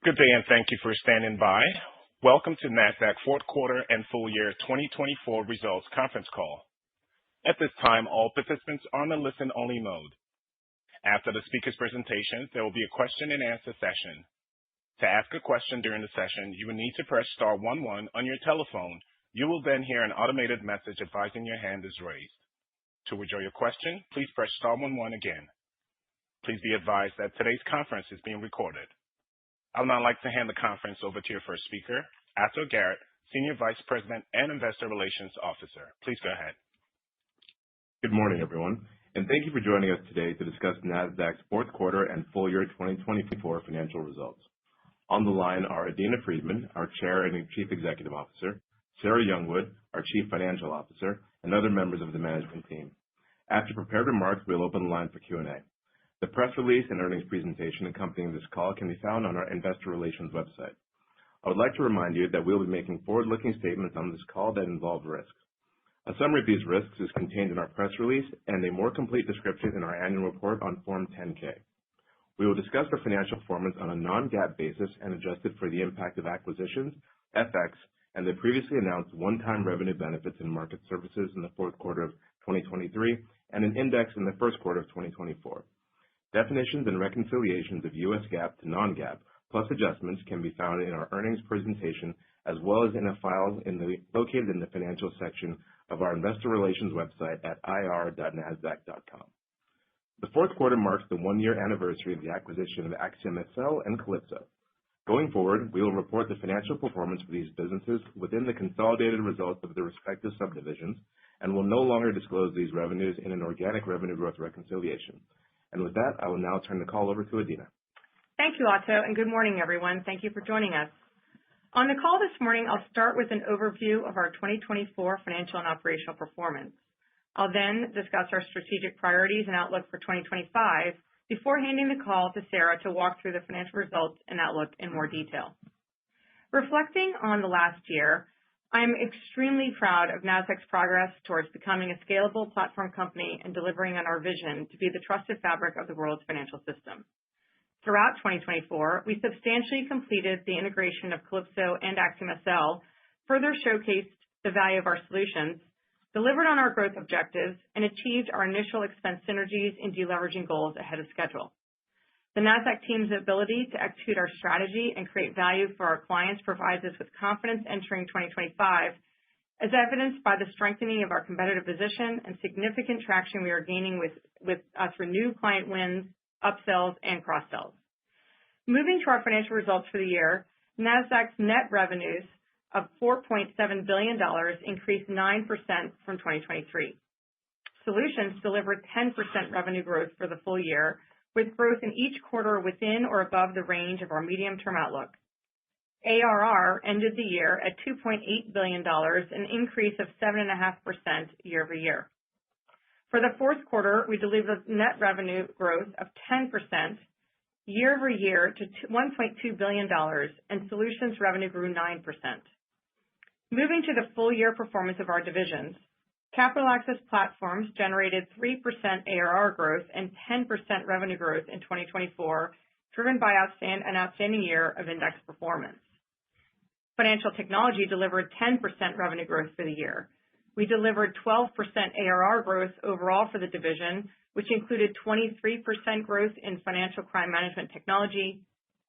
Good day, and thank you for standing by. Welcome to Nasdaq fourth quarter and full year 2024 results conference call. At this time, all participants are on a listen-only mode. After the speaker's presentation, there will be a question-and-answer session. To ask a question during the session, you will need to press star 11 on your telephone. You will then hear an automated message advising your hand is raised. To withdraw your question, please press star 11 again. Please be advised that today's conference is being recorded. I would now like to hand the conference over to your first speaker, Ato Garrett, Senior Vice President and Investor Relations Officer. Please go ahead. Good morning, everyone, and thank you for joining us today to discuss Nasdaq's fourth quarter and full year 2024 financial results. On the line are Adena Friedman, our Chair and Chief Executive Officer, Sarah Youngwood, our Chief Financial Officer, and other members of the management team. After prepared remarks, we'll open the line for Q&A. The press release and earnings presentation accompanying this call can be found on our Investor Relations website. I would like to remind you that we'll be making forward-looking statements on this call that involve risks. A summary of these risks is contained in our press release and a more complete description in our annual report on Form 10-K. We will discuss our financial performance on a non-GAAP basis and adjusted for the impact of acquisitions, FX, and the previously announced one-time revenue benefits in market services in the fourth quarter of 2023 and an index in the first quarter of 2024. Definitions and reconciliations of U.S. GAAP to non-GAAP, plus adjustments, can be found in our earnings presentation as well as in a file located in the financial section of our Investor Relations website at ir.nasdaq.com. The fourth quarter marks the one-year anniversary of the acquisition of AxiomSL and Calypso. Going forward, we will report the financial performance for these businesses within the consolidated results of the respective subdivisions and will no longer disclose these revenues in an organic revenue growth reconciliation. And with that, I will now turn the call over to Adena. Thank you, Ato, and good morning, everyone. Thank you for joining us. On the call this morning, I'll start with an overview of our 2024 financial and operational performance. I'll then discuss our strategic priorities and outlook for 2025 before handing the call to Sarah to walk through the financial results and outlook in more detail. Reflecting on the last year, I'm extremely proud of Nasdaq's progress towards becoming a scalable platform company and delivering on our vision to be the trusted fabric of the world's financial system. Throughout 2024, we substantially completed the integration of Calypso and AxiomSL, further showcased the value of our solutions, delivered on our growth objectives, and achieved our initial expense synergies and deleveraging goals ahead of schedule. The Nasdaq team's ability to execute our strategy and create value for our clients provides us with confidence entering 2025, as evidenced by the strengthening of our competitive position and significant traction we are gaining with us for new client wins, upsells, and cross-sells. Moving to our financial results for the year, Nasdaq's net revenues of $4.7 billion increased 9% from 2023. Solutions delivered 10% revenue growth for the full year, with growth in each quarter within or above the range of our medium-term outlook. ARR ended the year at $2.8 billion, an increase of 7.5% year over year. For the fourth quarter, we delivered net revenue growth of 10% year over year to $1.2 billion, and solutions revenue grew 9%. Moving to the full year performance of our divisions, Capital Access Platforms generated 3% ARR growth and 10% revenue growth in 2024, driven by an outstanding year of index performance. Financial Technology delivered 10% revenue growth for the year. We delivered 12% ARR growth overall for the division, which included 23% growth in financial crime management technology,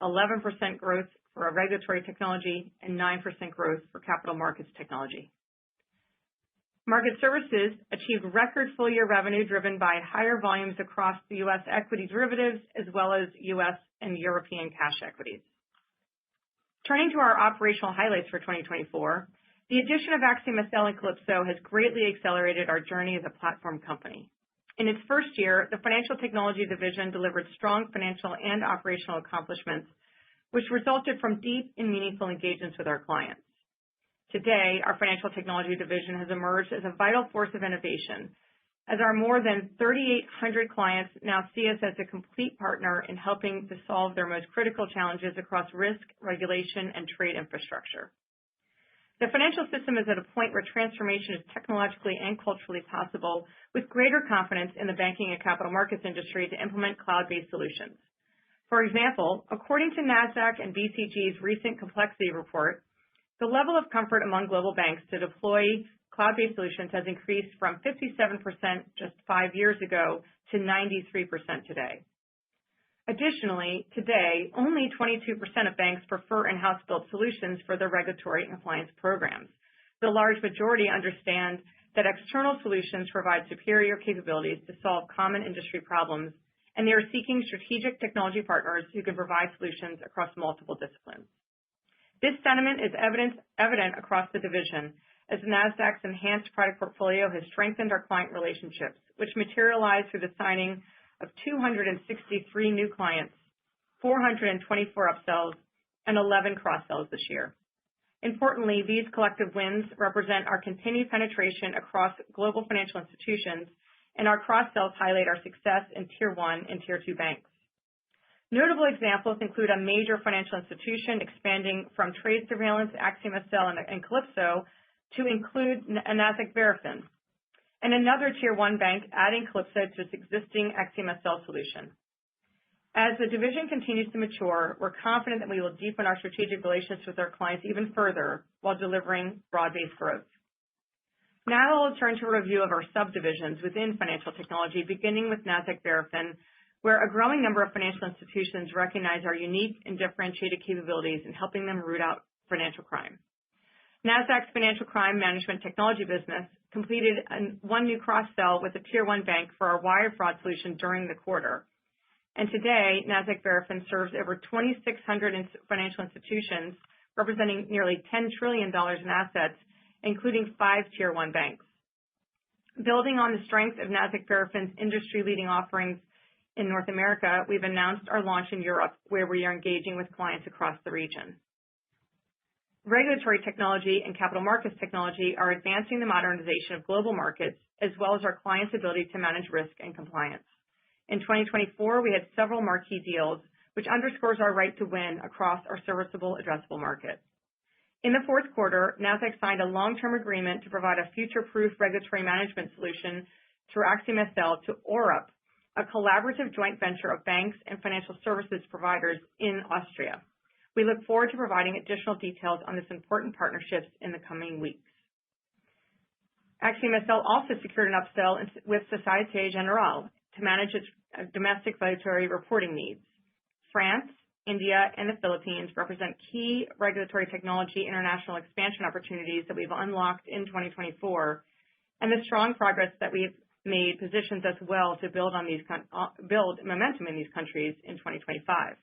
11% growth for our regulatory technology, and 9% growth for capital markets technology. Market Services achieved record full-year revenue driven by higher volumes across the U.S. equity derivatives as well as U.S. and European cash equities. Turning to our operational highlights for 2024, the addition of AxiomSL and Calypso has greatly accelerated our journey as a platform company. In its first year, the Financial Technology division delivered strong financial and operational accomplishments, which resulted from deep and meaningful engagements with our clients. Today, our Financial Technology division has emerged as a vital force of innovation, as our more than 3,800 clients now see us as a complete partner in helping to solve their most critical challenges across risk, regulation, and trade infrastructure. The financial system is at a point where transformation is technologically and culturally possible, with greater confidence in the banking and capital markets industry to implement cloud-based solutions. For example, according to Nasdaq and BCG's recent complexity report, the level of comfort among global banks to deploy cloud-based solutions has increased from 57% just 5 years ago to 93% today. Additionally, today, only 22% of banks prefer in-house built solutions for their regulatory and compliance programs. The large majority understand that external solutions provide superior capabilities to solve common industry problems, and they are seeking strategic technology partners who can provide solutions across multiple disciplines. This sentiment is evident across the division, as Nasdaq's enhanced product portfolio has strengthened our client relationships, which materialized through the signing of 263 new clients, 424 upsells, and 11 cross-sells this year. Importantly, these collective wins represent our continued penetration across global financial institutions, and our cross-sells highlight our success in Tier 1 and Tier 2 banks. Notable examples include a major financial institution expanding from trade surveillance, AxiomSL, and Calypso to include Nasdaq Verafin, and another Tier 1 bank adding Calypso to its existing AxiomSL solution. As the division continues to mature, we're confident that we will deepen our strategic relations with our clients even further while delivering broad-based growth. Now I'll turn to a review of our subdivisions within financial technology, beginning with Nasdaq Verafin, where a growing number of financial institutions recognize our unique and differentiated capabilities in helping them root out financial crime. Nasdaq's financial crime management technology business completed one new cross-sell with a Tier 1 bank for our wire fraud solution during the quarter. And today, Nasdaq Verafin serves over 2,600 financial institutions, representing nearly $10 trillion in assets, including 5 Tier 1 banks. Building on the strength of Nasdaq Verafin's industry-leading offerings in North America, we've announced our launch in Europe, where we are engaging with clients across the region. Regulatory technology and capital markets technology are advancing the modernization of global markets, as well as our clients' ability to manage risk and compliance. In 2024, we had several marquee deals, which underscores our right to win across our serviceable addressable market. In the fourth quarter, Nasdaq signed a long-term agreement to provide a future-proof regulatory management solution through AxiomSL to ORUP, a collaborative joint venture of banks and financial services providers in Austria. We look forward to providing additional details on this important partnership in the coming weeks. AxiomSL also secured an upsell with Société Générale to manage its domestic regulatory reporting needs. France, India, and the Philippines represent key regulatory technology international expansion opportunities that we've unlocked in 2024, and the strong progress that we've made positions us well to build momentum in these countries in 2025.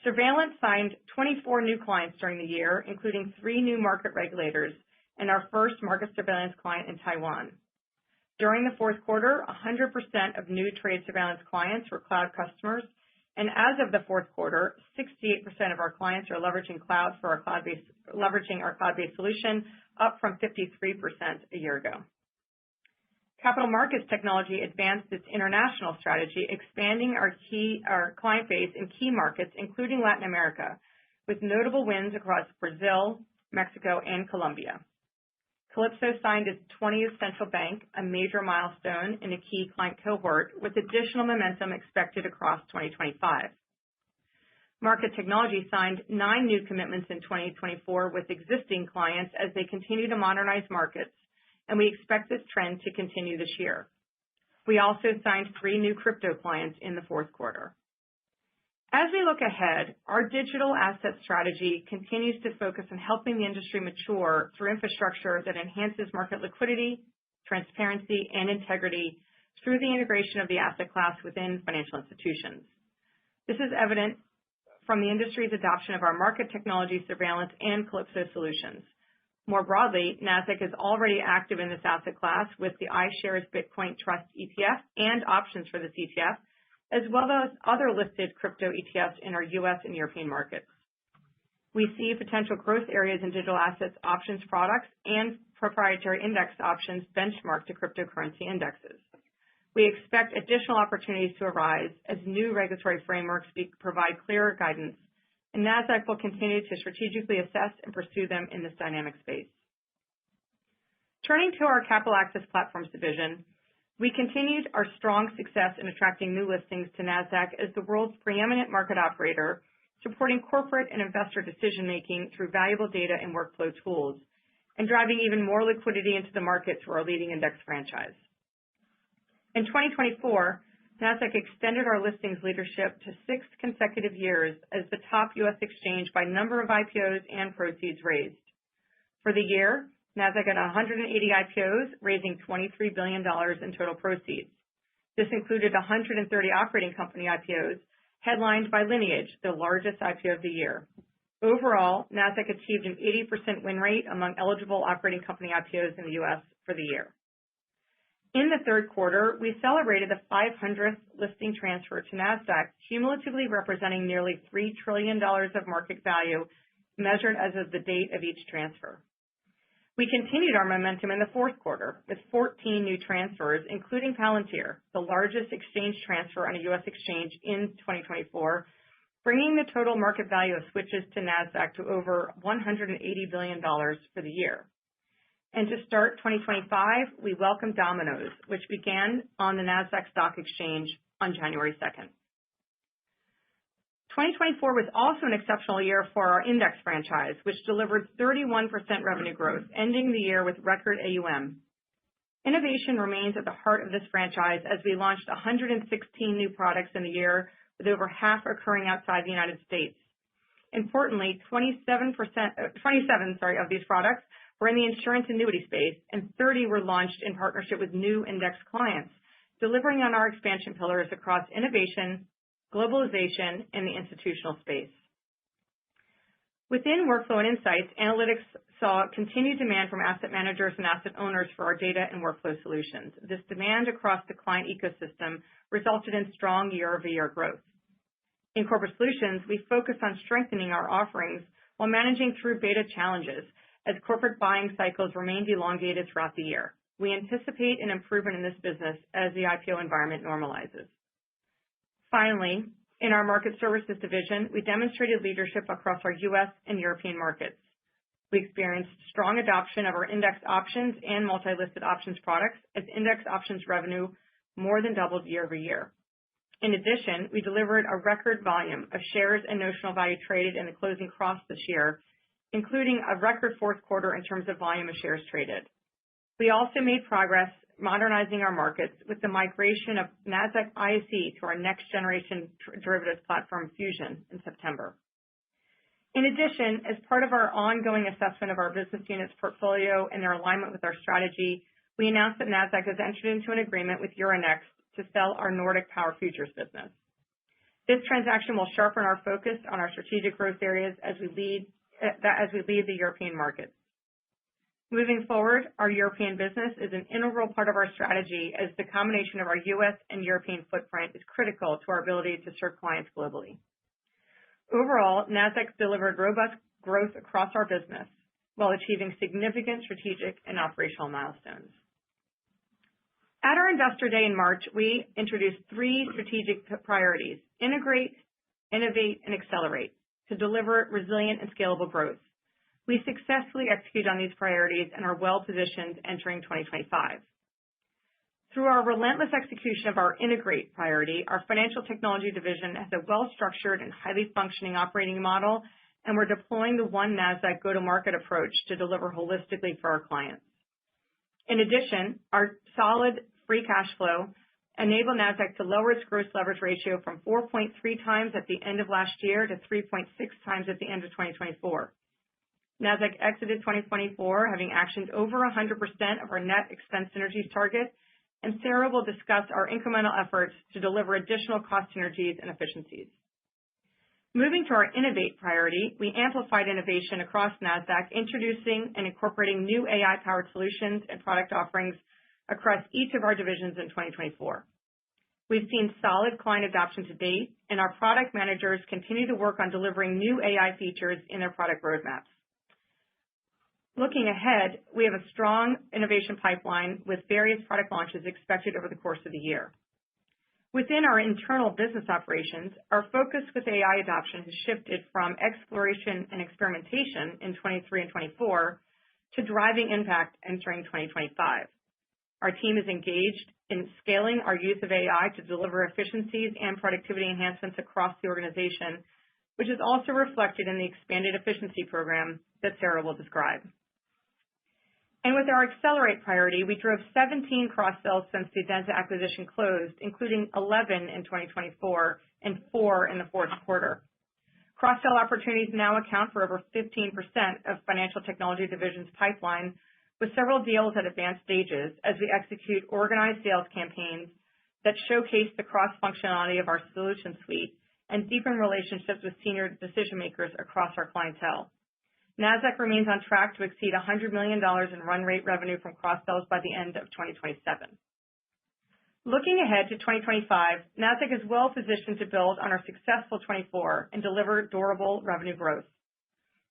Surveillance signed 24 new clients during the year, including 3 new market regulators and our first market surveillance client in Taiwan. During the fourth quarter, 100% of new trade surveillance clients were cloud customers, and as of the fourth quarter, 68% of our clients are leveraging our cloud-based solution, up from 53% a year ago. Capital markets technology advanced its international strategy, expanding our client base in key markets, including Latin America, with notable wins across Brazil, Mexico, and Colombia. Calypso signed its 20th central bank, a major milestone in a key client cohort, with additional momentum expected across 2025. Market technology signed 9 new commitments in 2024 with existing clients as they continue to modernize markets, and we expect this trend to continue this year. We also signed 3 new crypto clients in the fourth quarter. As we look ahead, our digital asset strategy continues to focus on helping the industry mature through infrastructure that enhances market liquidity, transparency, and integrity through the integration of the asset class within financial institutions. This is evident from the industry's adoption of our market technology, surveillance, and Calypso solutions. More broadly, Nasdaq is already active in this asset class with the iShares Bitcoin Trust ETF and options for this ETF, as well as other listed crypto ETFs in our U.S. and European markets. We see potential growth areas in digital assets, options products, and proprietary index options benchmarked to cryptocurrency indexes. We expect additional opportunities to arise as new regulatory frameworks provide clearer guidance, and Nasdaq will continue to strategically assess and pursue them in this dynamic space. Turning to our Capital Access Platforms division, We continued our strong success in attracting new listings to Nasdaq as the world's preeminent market operator, supporting corporate and investor decision-making through valuable data and workflow tools, and driving even more liquidity into the market through our leading index franchise. In 2024, Nasdaq extended our listings leadership to 6 consecutive years as the top U.S. exchange by number of IPOs and proceeds raised. For the year, Nasdaq had 180 IPOs, raising $23 billion in total proceeds. This included 130 operating company IPOs, headlined by Lineage, the largest IPO of the year. Overall, Nasdaq achieved an 80% win rate among eligible operating company IPOs in the U.S. for the year. In the third quarter, we celebrated the 500th listing transfer to Nasdaq, cumulatively representing nearly $3 trillion of market value measured as of the date of each transfer. We continued our momentum in the fourth quarter with 14 new transfers, including Palantir, the largest exchange transfer on a U.S. exchange in 2024, bringing the total market value of switches to Nasdaq to over $180 billion for the year. And to start 2025, we welcomed Domino's, which began on the Nasdaq Stock Exchange on January 2nd. 2024 was also an exceptional year for our index franchise, which delivered 31% revenue growth, ending the year with record AUM. Innovation remains at the heart of this franchise as we launched 116 new products in the year, with over half occurring outside the United States. Importantly, 27 of these products were in the insurance annuity space, and 30 were launched in partnership with new index clients, delivering on our expansion pillars across innovation, globalization, and the institutional space. Within Workflow and Insights, analytics saw continued demand from asset managers and asset owners for our data and workflow solutions. This demand across the client ecosystem resulted in strong year-over-year growth. In Corporate Solutions, we focused on strengthening our offerings while managing through beta challenges as corporate buying cycles remained elongated throughout the year. We anticipate an improvement in this business as the IPO environment normalizes. Finally, in our Market Services division, we demonstrated leadership across our U.S. and European markets. We experienced strong adoption of our index options and multi-listed options products as index options revenue more than doubled year over year. In addition, we delivered a record volume of shares and notional value traded in the closing cross this year, including a record fourth quarter in terms of volume of shares traded. We also made progress modernizing our markets with the migration of Nasdaq ISE to our next generation derivatives platform, Fusion, in September. In addition, as part of our ongoing assessment of our business units portfolio and their alignment with our strategy, we announced that Nasdaq has entered into an agreement with Euronext to sell our Nordic Power Futures business. This transaction will sharpen our focus on our strategic growth areas as we lead the European market. Moving forward, our European business is an integral part of our strategy as the combination of our U.S. and European footprint is critical to our ability to serve clients globally. Overall, Nasdaq delivered robust growth across our business while achieving significant strategic and operational milestones. At our Investor Day in March, we introduced 3 strategic priorities: integrate, innovate, and accelerate to deliver resilient and scalable growth. We successfully executed on these priorities and are well-positioned entering 2025. Through our relentless execution of our integrate priority, our financial technology division has a well-structured and highly functioning operating model, and we're deploying the One Nasdaq go-to-market approach to deliver holistically for our clients. In addition, our solid free cash flow enabled Nasdaq to lower its gross leverage ratio from 4.3 times at the end of last year to 3.6 times at the end of 2024. Nasdaq exited 2024 having actioned over 100% of our net expense synergies target, and Sarah will discuss our incremental efforts to deliver additional cost synergies and efficiencies. Moving to our innovate priority, we amplified innovation across Nasdaq, introducing and incorporating new AI-powered solutions and product offerings across each of our divisions in 2024. We've seen solid client adoption to date, and our product managers continue to work on delivering new AI features in their product roadmaps. Looking ahead, we have a strong innovation pipeline with various product launches expected over the course of the year. Within our internal business operations, our focus with AI adoption has shifted from exploration and experimentation in 23 and 24 to driving impact entering 2025. Our team is engaged in scaling our use of AI to deliver efficiencies and productivity enhancements across the organization, which is also reflected in the expanded efficiency program that Sarah will describe. And with our Accelerate priority, we drove 17 cross-sells since the Adenza acquisition closed, including 11 in 2024 and 4 in the fourth quarter. Cross-sell opportunities now account for over 15% of Financial Technology Division's pipeline, with several deals at advanced stages as we execute organized sales campaigns that showcase the cross-functionality of our solution suite and deepen relationships with senior decision-makers across our clientele. Nasdaq remains on track to exceed $100 million in run rate revenue from cross-sells by the end of 2027. Looking ahead to 2025, Nasdaq is well positioned to build on our successful 24 and deliver durable revenue growth.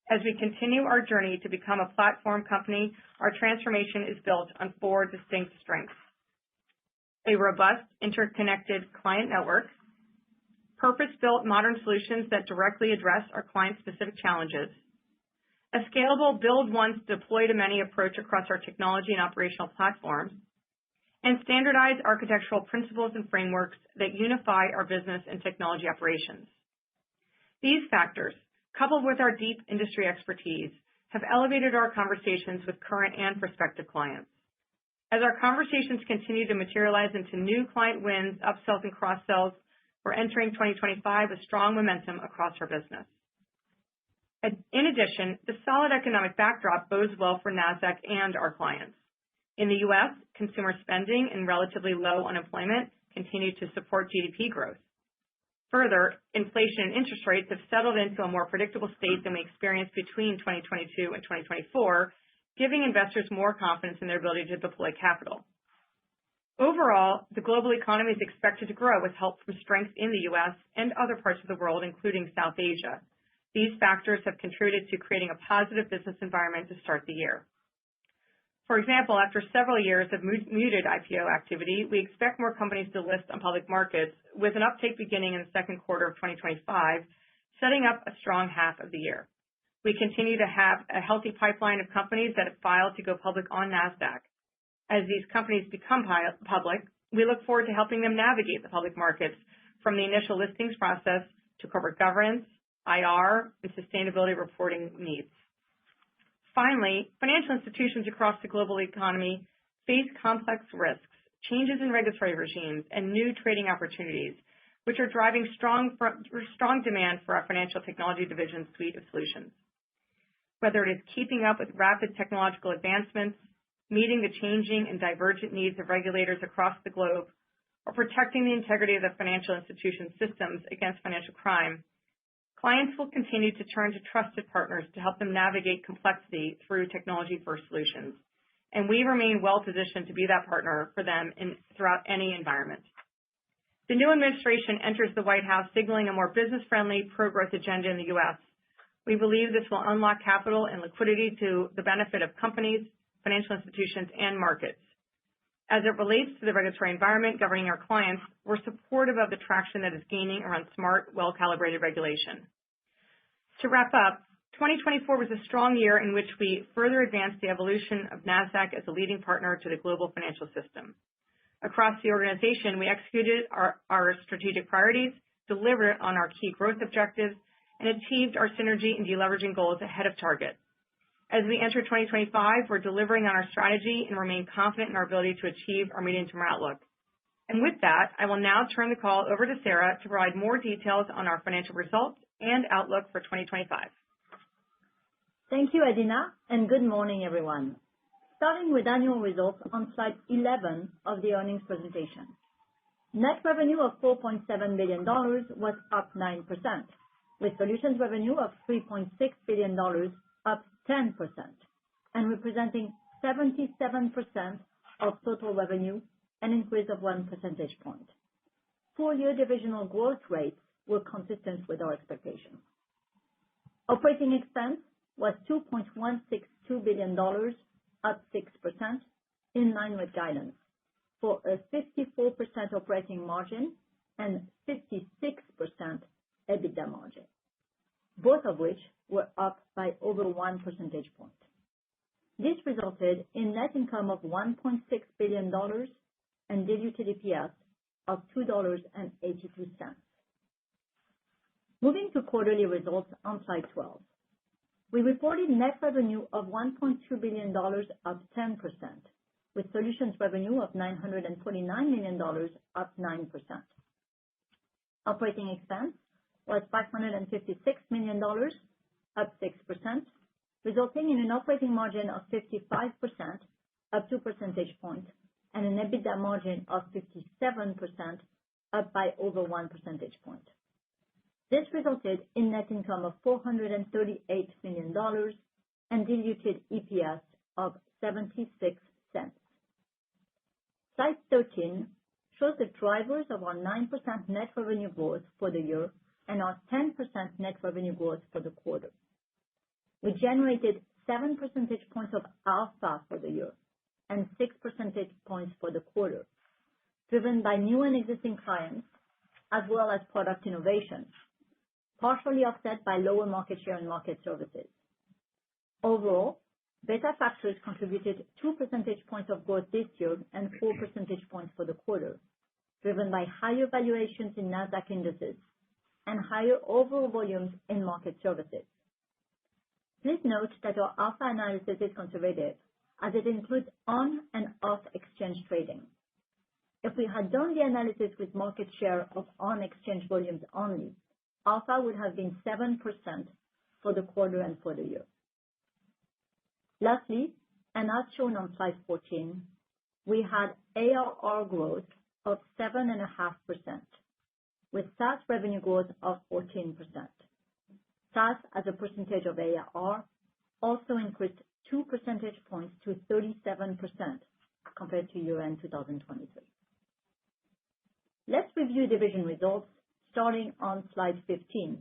As we continue our journey to become a platform company, our transformation is built on 4 distinct strengths: a robust, interconnected client network, purpose-built modern solutions that directly address our client-specific challenges, a scalable build once, deploy to many approach across our technology and operational platforms, and standardized architectural principles and frameworks that unify our business and technology operations. These factors, coupled with our deep industry expertise, have elevated our conversations with current and prospective clients. As our conversations continue to materialize into new client wins, upsells, and cross-sells, we're entering 2025 with strong momentum across our business. In addition, the solid economic backdrop bodes well for Nasdaq and our clients. In the U.S., consumer spending and relatively low unemployment continue to support GDP growth. Further, inflation and interest rates have settled into a more predictable state than we experienced between 2022 and 2024, giving investors more confidence in their ability to deploy capital. Overall, the global economy is expected to grow with help from strength in the U.S. and other parts of the world, including South Asia. These factors have contributed to creating a positive business environment to start the year. For example, after several years of muted IPO activity, we expect more companies to list on public markets, with an uptake beginning in the second quarter of 2025, setting up a strong half of the year. We continue to have a healthy pipeline of companies that have filed to go public on Nasdaq. As these companies become public, we look forward to helping them navigate the public markets, from the initial listings process to corporate governance, IR, and sustainability reporting needs. Finally, financial institutions across the global economy face complex risks, changes in regulatory regimes, and new trading opportunities, which are driving strong demand for our Financial Technology Division suite of solutions. Whether it is keeping up with rapid technological advancements, meeting the changing and divergent needs of regulators across the globe, or protecting the integrity of the financial institution systems against financial crime, clients will continue to turn to trusted partners to help them navigate complexity through technology-first solutions, and we remain well-positioned to be that partner for them throughout any environment. The new administration enters the White House signaling a more business-friendly, pro-growth agenda in the U.S. We believe this will unlock capital and liquidity to the benefit of companies, financial institutions, and markets. As it relates to the regulatory environment governing our clients, we're supportive of the traction that is gaining around smart, well-calibrated regulation. To wrap up, 2024 was a strong year in which we further advanced the evolution of Nasdaq as a leading partner to the global financial system. Across the organization, we executed our strategic priorities, delivered on our key growth objectives, and achieved our synergy and deleveraging goals ahead of target. As we enter 2025, we're delivering on our strategy and remain confident in our ability to achieve our medium-term outlook. And with that, I will now turn the call over to Sarah to provide more details on our financial results and outlook for 2025. Thank you, Adena, and good morning, everyone. Starting with annual results on slide 11 of the earnings presentation. Net revenue of $4.7 billion was up 9%, with solutions revenue of $3.6 billion up 10%, and representing 77% of total revenue, an increase of 1 percentage point. Full-year divisional growth rates were consistent with our expectations. Operating expense was $2.162 billion, up 6%, in line with guidance, for a 54% operating margin and 56% EBITDA margin, both of which were up by over 1 percentage point. This resulted in net income of $1.6 billion and diluted EPS of $2.82. Moving to quarterly results on slide 12. We reported net revenue of $1.2 billion, up 10%, with solutions revenue of $949 million, up 9%. Operating expense was $556 million, up 6%, resulting in an operating margin of 55%, up 2 percentage points, and an EBITDA margin of 57%, up by over 1 percentage point. This resulted in net income of $438 million and diluted EPS of 76 cents. Slide 13 shows the drivers of our 9% net revenue growth for the year and our 10% net revenue growth for the quarter. We generated 7 percentage points of alpha for the year and 6 percentage points for the quarter, driven by new and existing clients as well as product innovation, partially offset by lower market share and market services. Overall, beta factors contributed 2 percentage points of growth this year and 4 percentage points for the quarter, driven by higher valuations in Nasdaq indices and higher overall volumes in market services. Please note that our alpha analysis is conservative, as it includes on and off exchange trading. If we had done the analysis with market share of on-exchange volumes only, alpha would have been 7% for the quarter and for the year. Lastly, and as shown on slide 14, we had ARR growth of 7.5%, with SaaS revenue growth of 14%. SaaS as a percentage of ARR also increased 2 percentage points to 37% compared to year-end 2023. Let's review division results starting on slide 15.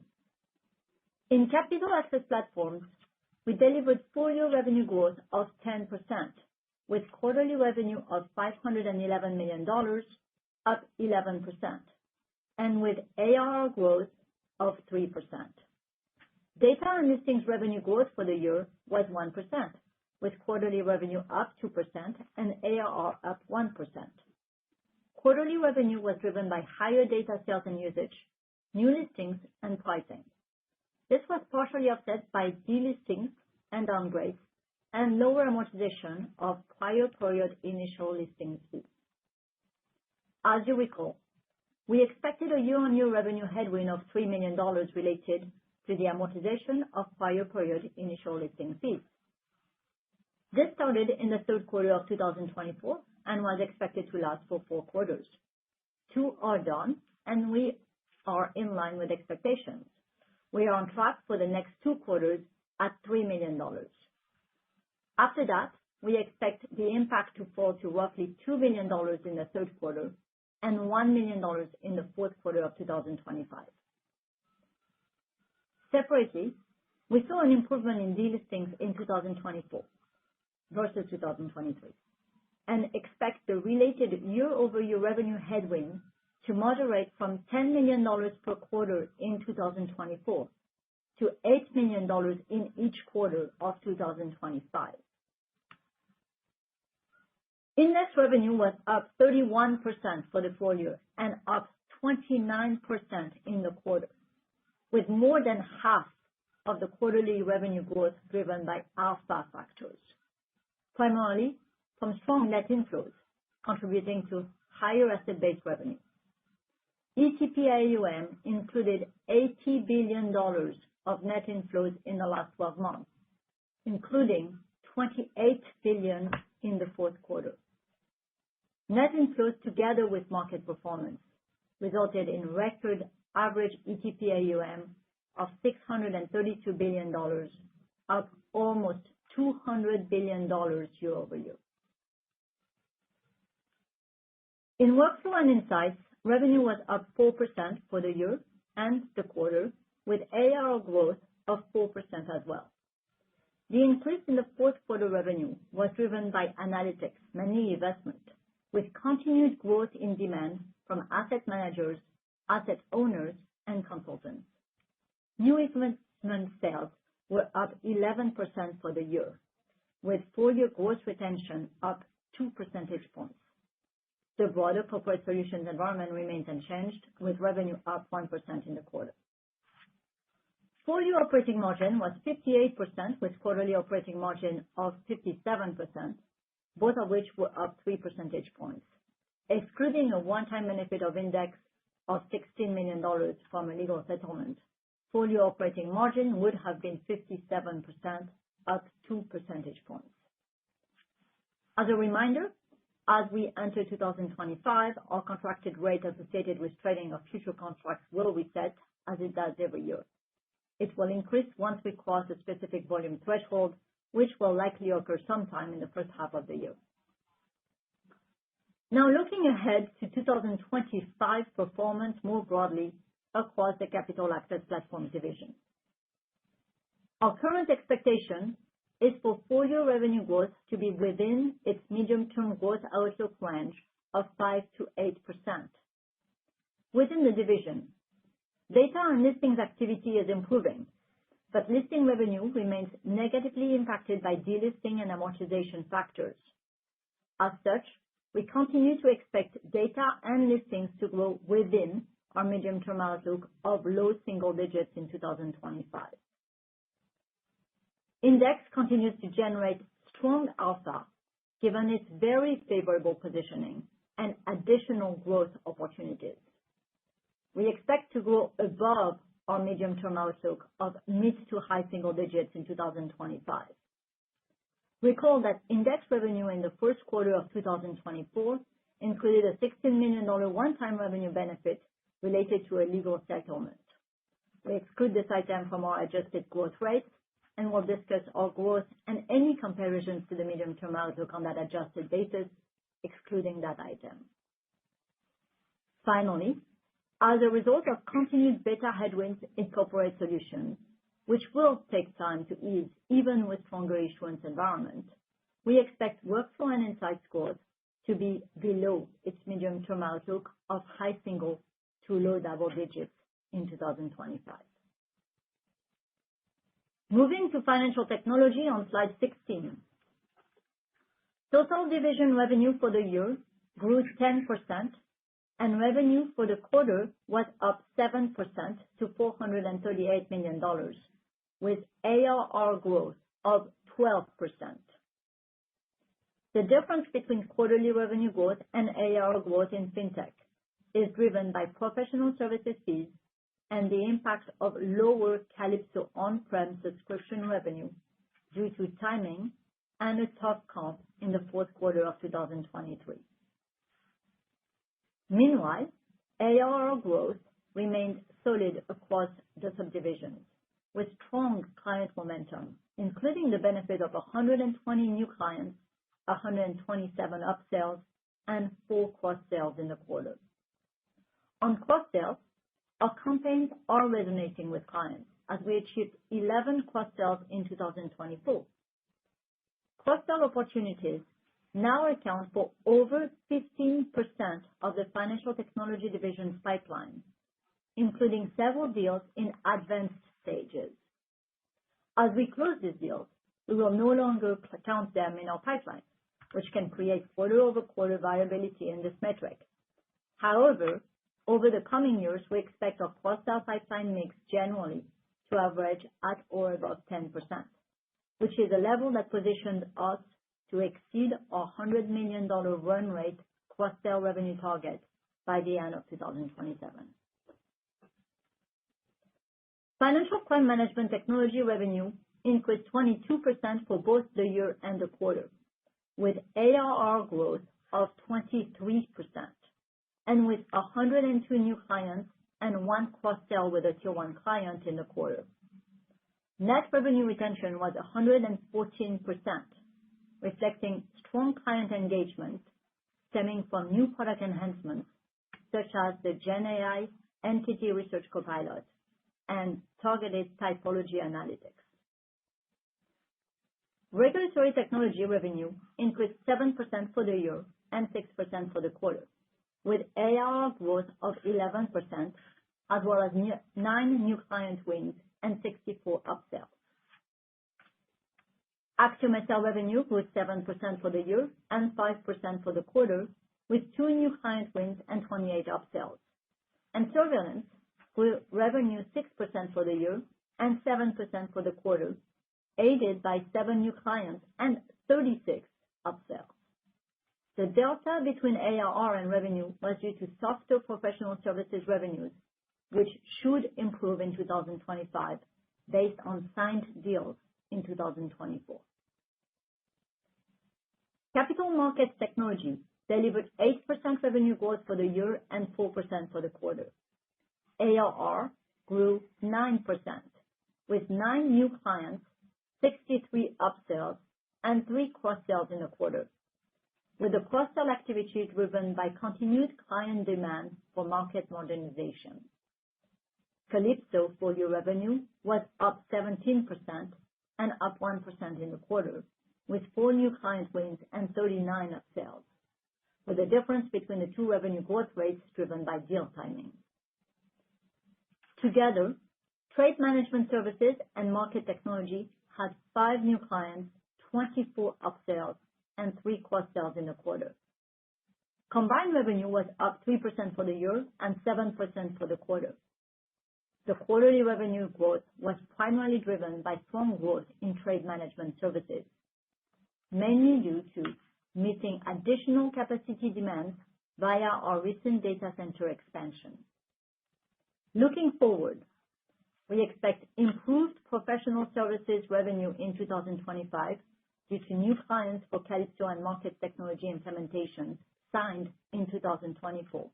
In Capital Access Platforms, we delivered full-year revenue growth of 10%, with quarterly revenue of $511 million, up 11%, and with ARR growth of 3%. Data and listings revenue growth for the year was 1%, with quarterly revenue up 2% and ARR up 1%. Quarterly revenue was driven by higher data sales and usage, new listings, and pricing. This was partially offset by delistings and downgrades and lower amortization of prior period initial listing fees. As you recall, we expected a year-on-year revenue headwind of $3 million related to the amortization of prior period initial listing fees. This started in the third quarter of 2024 and was expected to last for 4 quarters. 2 are done, and we are in line with expectations. We are on track for the next 2 quarters at $3 million. After that, we expect the impact to fall to roughly $2 million in the third quarter and $1 million in the fourth quarter of 2025. Separately, we saw an improvement in delistings in 2024 versus 2023 and expect the related year-over-year revenue headwind to moderate from $10 million per quarter in 2024 to $8 million in each quarter of 2025. Index revenue was up 31% for the full year and up 29% in the quarter, with more than half of the quarterly revenue growth driven by alpha factors, primarily from strong net inflows, contributing to higher asset-based revenue. ETP AUM included $80 billion of net inflows in the last 12 months, including $28 billion in the fourth quarter. Net inflows, together with market performance, resulted in record average ETP AUM of $632 billion, up almost $200 billion year over year. In Workflow and Insights, revenue was up 4% for the year and the quarter, with ARR growth of 4% as well. The increase in the fourth quarter revenue was driven by analytics, mainly investment, with continued growth in demand from asset managers, asset owners, and consultants. New investment sales were up 11% for the year, with full-year gross retention up 2 percentage points. The broader corporate solutions environment remains unchanged, with revenue up 1% in the quarter. Full-year operating margin was 58%, with quarterly operating margin of 57%, both of which were up 3 percentage points. Excluding a one-time benefit of index of $16 million from a legal settlement, full-year operating margin would have been 57%, up 2 percentage points. As a reminder, as we enter 2025, our contracted rate associated with trading of future contracts will reset, as it does every year. It will increase once we cross a specific volume threshold, which will likely occur sometime in the first half of the year. Now, looking ahead to 2025 performance more broadly across the Capital Access Platforms division. Our current expectation is for full-year revenue growth to be within its medium-term growth outlook range of 5 to 8%. Within the division, data and listings activity is improving, but listing revenue remains negatively impacted by delisting and amortization factors. As such, we continue to expect data and listings to grow within our medium-term outlook of low single digits in 2025. Index continues to generate strong alpha, given its very favorable positioning and additional growth opportunities. We expect to grow above our medium-term outlook of mid to high single digits in 2025. Recall that index revenue in the first quarter of 2024 included a $16 million one-time revenue benefit related to a legal settlement. We exclude this item from our adjusted growth rates, and we'll discuss our growth and any comparisons to the medium-term outlook on that adjusted basis, excluding that item. Finally, as a result of continued beta headwinds in corporate solutions, which will take time to ease even with stronger issuance environment, we expect Workflow and Insights growth to be below its medium-term outlook of high single to low double digits in 2025. Moving to Financial Technology on slide 16. Total division revenue for the year grew 10%, and revenue for the quarter was up 7% to $438 million, with ARR growth of 12%. The difference between quarterly revenue growth and ARR growth in fintech is driven by professional services fees and the impact of lower Calypso on-prem subscription revenue due to timing and a tough comp in the fourth quarter of 2023. Meanwhile, ARR growth remained solid across the subdivisions, with strong client momentum, including the benefit of 120 new clients, 127 upsells, and 4 cross-sales in the quarter. On cross-sales, our campaigns are resonating with clients as we achieved 11 cross-sales in 2024. Cross-sell opportunities now account for over 15% of the Financial Technology division's pipeline, including several deals in advanced stages. As we close these deals, we will no longer count them in our pipeline, which can create quarter-over-quarter variability in this metric. However, over the coming years, we expect our cross-sell pipeline mix generally to average at or above 10%, which is a level that positions us to exceed our $100 million run rate cross-sell revenue target by the end of 2027. Financial Crime Management Technology revenue increased 22% for both the year and the quarter, with ARR growth of 23%, and with 102 new clients and 1 cross-sell with a Tier 1 client in the quarter. Net revenue retention was 114%, reflecting strong client engagement stemming from new product enhancements such as the GenAI Entity Research Copilot and targeted typology analytics. Regulatory Technology revenue increased 7% for the year and 6% for the quarter, with ARR growth of 11%, as well as 9 new client wins and 64 upsells. AxiomSL revenue grew 7% for the year and 5% for the quarter, with 2 new client wins and 28 upsells. And surveillance grew revenue 6% for the year and 7% for the quarter, aided by 7 new clients and 36 upsells. The delta between ARR and revenue was due to softer professional services revenues, which should improve in 2025 based on signed deals in 2024. Capital Markets Technology delivered 8% revenue growth for the year and 4% for the quarter. ARR grew 9%, with 9 new clients, 63 upsells, and 3 cross-sells in the quarter, with the cross-sell activity driven by continued client demand for market modernization. Calypso full-year revenue was up 17% and up 1% in the quarter, with 4 new client wins and 39 upsells, with the difference between the two revenue growth rates driven by deal timing. Together, Trade Management Services and Market Technology had 5 new clients, 24 upsells, and 3 cross-sells in the quarter. Combined revenue was up 3% for the year and 7% for the quarter. The quarterly revenue growth was primarily driven by strong growth in Trade Management Services, mainly due to meeting additional capacity demands via our recent data center expansion. Looking forward, we expect improved professional services revenue in 2025 due to new clients for Calypso and Market Technology implementations signed in 2024,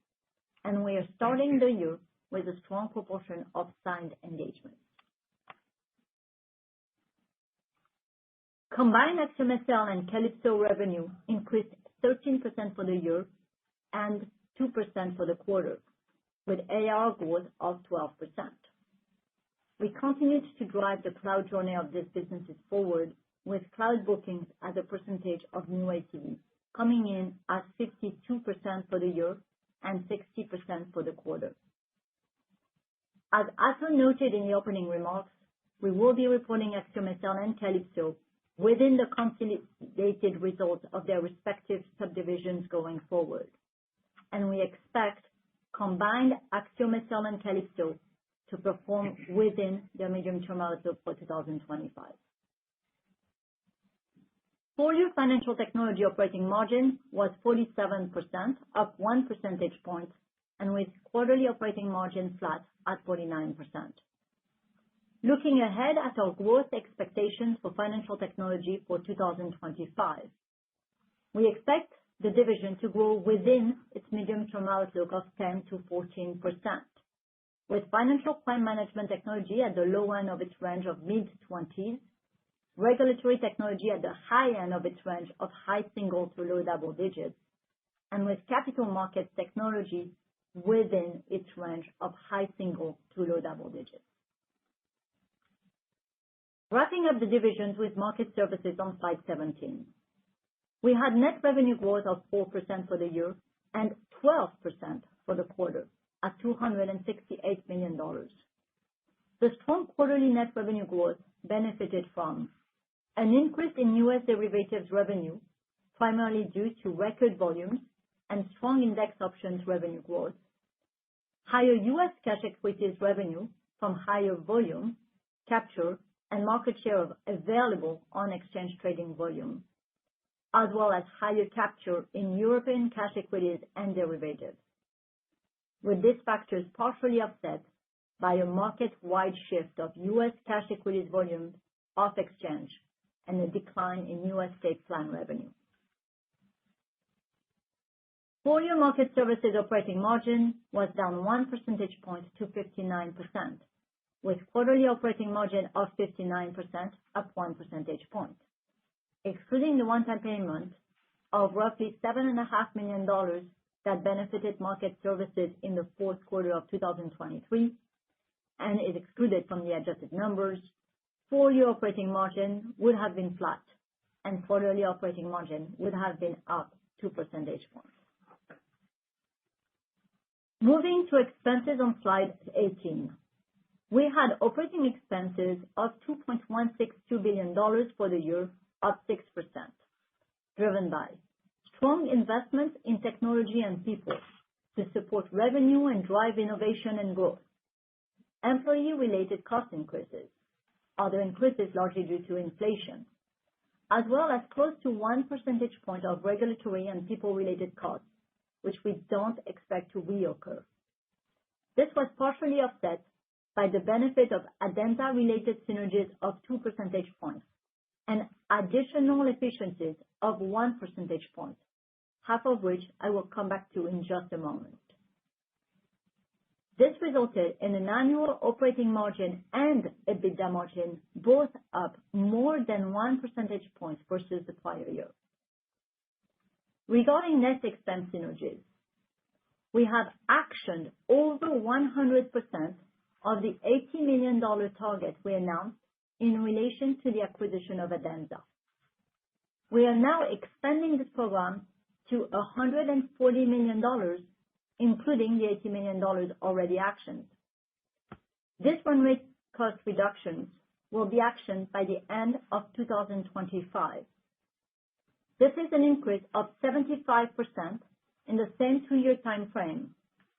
and we are starting the year with a strong proportion of signed engagements. Combined AxiomSL and Calypso revenue increased 13% for the year and 2% for the quarter, with ARR growth of 12%. We continued to drive the cloud journey of these businesses forward, with cloud bookings as a percentage of new ACV coming in at 52% for the year and 60% for the quarter. As Ato noted in the opening remarks, we will be reporting AxiomSL and Calypso within the consolidated results of their respective subdivisions going forward, and we expect combined AxiomSL and Calypso to perform within their medium-term outlook for 2025. Full-year Financial Technology operating margin was 47%, up 1 percentage point, and with quarterly operating margin flat at 49%. Looking ahead at our growth expectations for Financial Technology for 2025, we expect the division to grow within its medium-term outlook of 10 to 14%, with Financial Crime Management Technology at the low end of its range of mid-20s, Regulatory Technology at the high end of its range of high single to low double digits, and with Capital Markets Technology within its range of high single to low double digits. Wrapping up the divisions with Market Services on slide 17. We had net revenue growth of 4% for the year and 12% for the quarter at $268 million. The strong quarterly net revenue growth benefited from an increase in U.S. derivatives revenue, primarily due to record volumes and strong index options revenue growth, higher U.S. cash equities revenue from higher volume, capture, and market share of available on-exchange trading volume, as well as higher capture in European cash equities and derivatives, with these factors partially offset by a market-wide shift of U.S. cash equities volumes off exchange and a decline in U.S. state plan revenue. Full-year Market Services operating margin was down 1 percentage point to 59%, with quarterly operating margin of 59%, up 1 percentage point. Excluding the one-time payment of roughly $7.5 million that benefited Market Services in the fourth quarter of 2023 and is excluded from the adjusted numbers, full-year operating margin would have been flat, and quarterly operating margin would have been up 2 percentage points. Moving to expenses on slide 18. We had operating expenses of $2.162 billion for the year, up 6%, driven by strong investments in technology and people to support revenue and drive innovation and growth, employee-related cost increases, other increases largely due to inflation, as well as close to 1 percentage point of regulatory and people-related costs, which we don't expect to reoccur. This was partially offset by the benefit of Adenza-related synergies of 2 percentage points and additional efficiencies of 1 percentage point, half of which I will come back to in just a moment. This resulted in an annual operating margin and EBITDA margin both up more than 1 percentage point versus the prior year. Regarding net expense synergies, we have actioned over 100% of the $80 million target we announced in relation to the acquisition of Adenza. We are now expanding this program to $140 million, including the $80 million already actioned. This run rate cost reductions will be actioned by the end of 2025. This is an increase of 75% in the same 2-year time frame,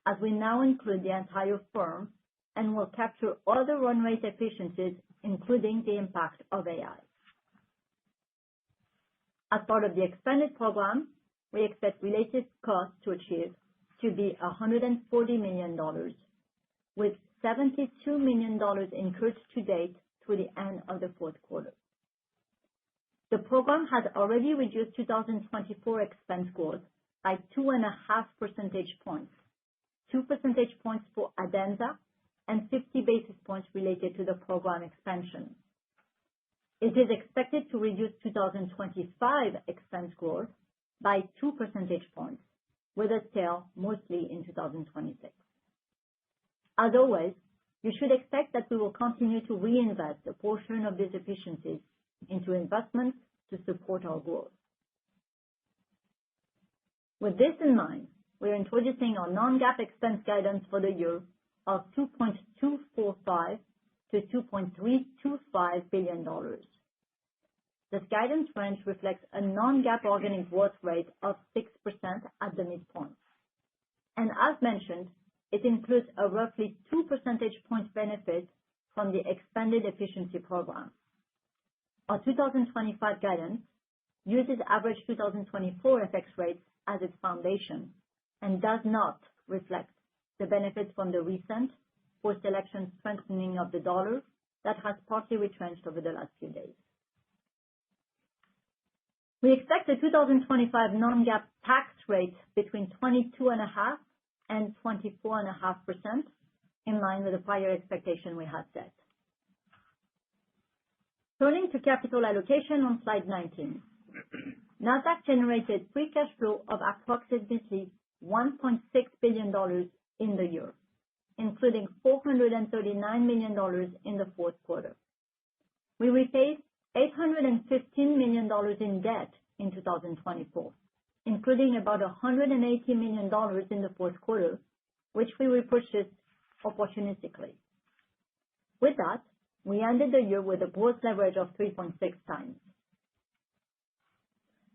as we now include the entire firm and will capture other run rate efficiencies, including the impact of AI. As part of the expanded program, we expect related costs to achieve to be $140 million, with $72 million incurred to date through the end of the fourth quarter. The program has already reduced 2024 expense growth by 2.5 percentage points, 2 percentage points for Adenza and 50 basis points related to the program expansion. It is expected to reduce 2025 expense growth by 2 percentage points, with a tail mostly in 2026. As always, you should expect that we will continue to reinvest a portion of these efficiencies into investments to support our growth. With this in mind, we are introducing our non-GAAP expense guidance for the year of $2.245 to $2.325 billion. This guidance range reflects a non-GAAP organic growth rate of 6% at the midpoint. And as mentioned, it includes a roughly 2 percentage point benefit from the expanded efficiency program. Our 2025 guidance uses average 2024 FX rates as its foundation and does not reflect the benefits from the recent post-election strengthening of the dollar that has partly retrenched over the last few days. We expect the 2025 non-GAAP tax rate between 22.5% and 24.5%, in line with the prior expectation we had set. Turning to capital allocation on slide 19. Nasdaq generated free cash flow of approximately $1.6 billion in the year, including $439 million in the fourth quarter. We repaid $815 million in debt in 2024, including about $180 million in the fourth quarter, which we repurchased opportunistically. With that, we ended the year with a gross leverage of 3.6 times.